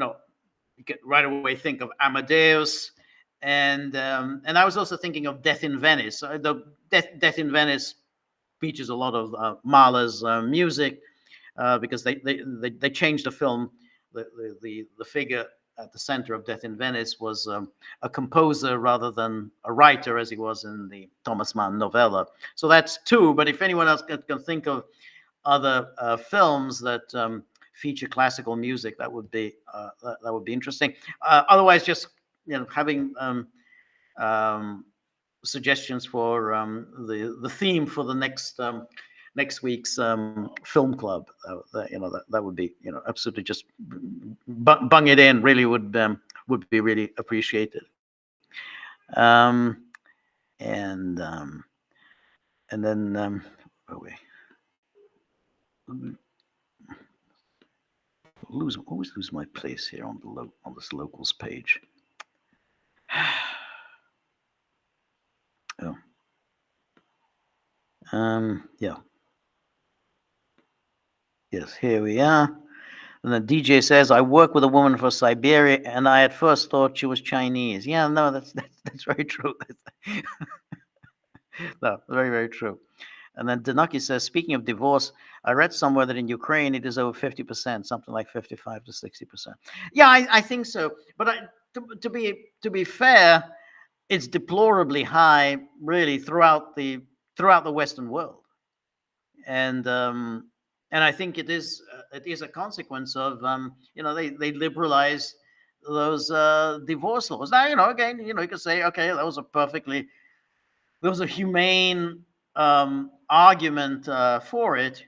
S1: could right away think of Amadeus, and I was also thinking of Death in Venice. The Death in Venice features a lot of Mahler's music because they changed the film. The figure at the center of Death in Venice was a composer rather than a writer, as he was in the Thomas Mann novella. So that's two. But if anyone else can think of other films that feature classical music, that would be interesting. Otherwise, just having suggestions for the theme for the next week's film club. That would be absolutely just bung it in. Really would be really appreciated. And then always lose my place here on this locals page. Oh. Yeah. Yes, here we are. And the DJ says, I work with a woman for Siberia, and I at first thought she was Chinese. Yeah, no, that's very true. No, very, very true. And then Danaki says, speaking of divorce, I read somewhere that in Ukraine it is over 50%, something like 55 to 60%. Yeah, I think so. But to be fair, it's deplorably high, really, throughout the Western world, and I think it is a consequence of they liberalized those divorce laws. Now again you could say okay that was a humane argument for it,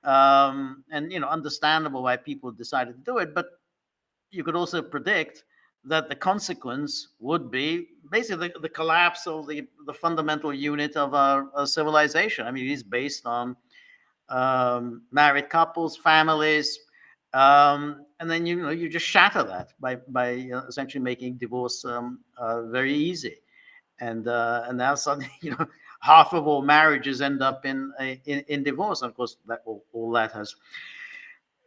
S1: and understandable why people decided to do it, but you could also predict that the consequence would be basically the collapse of the fundamental unit of our civilization. I mean, it is based on married couples, families, and then you just shatter that by essentially making divorce very easy, and now suddenly half of all marriages end up in divorce. Of course, that all that has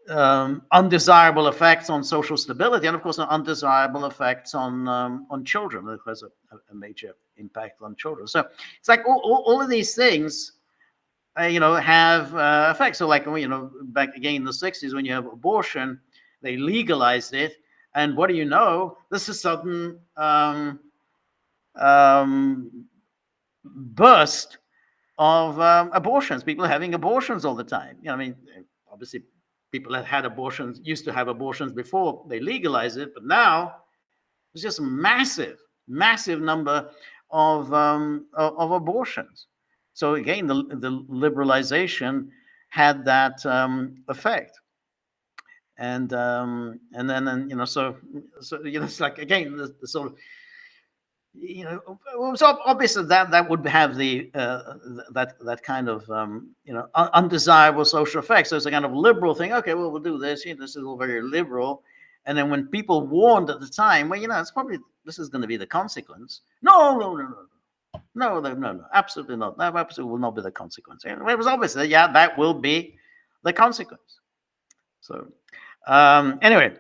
S1: undesirable effects on social stability, and of course, undesirable effects on children. It has a major impact on children. So it's like all of these things, have effects. So like back again in the '60s, when you have abortion, they legalized it, and what do you know? This is sudden burst of abortions. People are having abortions all the time. I mean, obviously people that had abortions used to have abortions before they legalized it, but now there's just a massive number of abortions. So again, the liberalization had that effect, and then so it's like again the sort of so obviously that would have the that kind of undesirable social effects. So it's a kind of liberal thing. Okay, well we'll do this. This is all very liberal. And then when people warned at the time, well, it's probably this is going to be the consequence. No, absolutely not. That absolutely will not be the consequence. It was obviously, yeah, that will be the consequence. So anyway.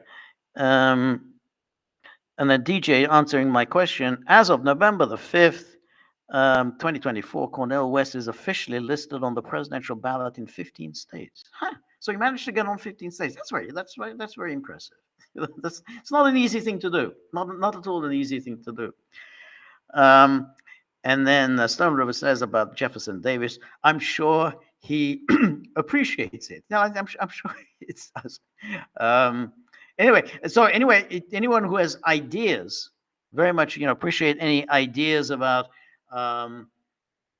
S1: And then DJ answering my question, as of November the 5th, 2024, Cornel West is officially listed on the presidential ballot in 15 states. Huh. So he managed to get on 15 states. That's very impressive. It's not an easy thing to do. Not at all an easy thing to do. And then Stone River says about Jefferson Davis, I'm sure he appreciates it. No, I'm sure it does. Anyway, anyone who has ideas very much, appreciate any ideas about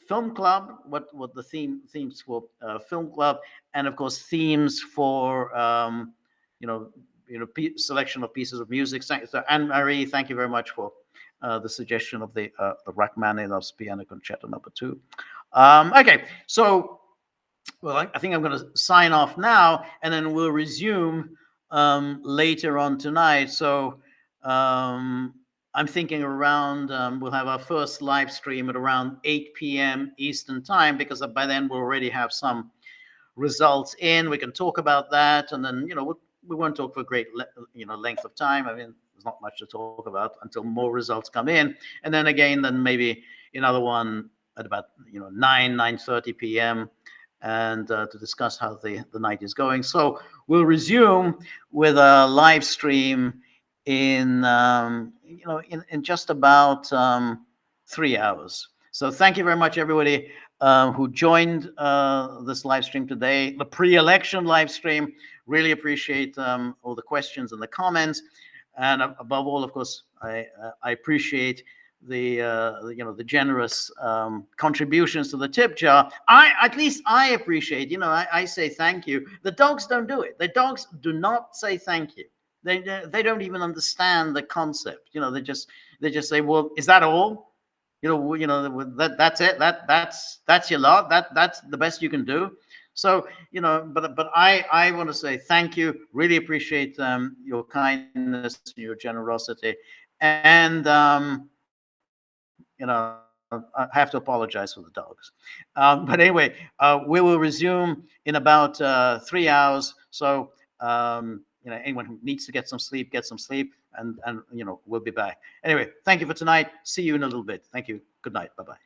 S1: film club, what the themes for film club, and of course themes for you know selection of pieces of music. So Anne Marie, thank you very much for the suggestion of the Rachmaninoff's Piano Concerto No. 2. Okay, so well, I think I'm going to sign off now, and then we'll resume later on tonight. So I'm thinking around, we'll have our first live stream at around 8 p.m. Eastern time, because by then we'll already have some results in. We can talk about that, and then, we won't talk for a great, length of time. I mean, there's not much to talk about until more results come in. And then again, then maybe another one at about, 9:30 p.m. and to discuss how the night is going. So we'll resume with a live stream in in just about 3 hours. So thank you very much, everybody who joined this live stream today, the pre-election live stream. Really appreciate all the questions and the comments, and above all, of course, I appreciate the generous contributions to the tip jar. At least I appreciate. I say thank you. The dogs don't do it. The dogs do not say thank you. They don't even understand the concept. They just say, well, is that all? That's it. That's your lot. That's the best you can do. So but I want to say thank you. Really appreciate your kindness, your generosity, and I have to apologize for the dogs. But anyway, we will resume in about 3 hours. So anyone who needs to get some sleep, and we'll be back. Anyway, thank you for tonight. See you in a little bit. Thank you. Good night. Bye-bye.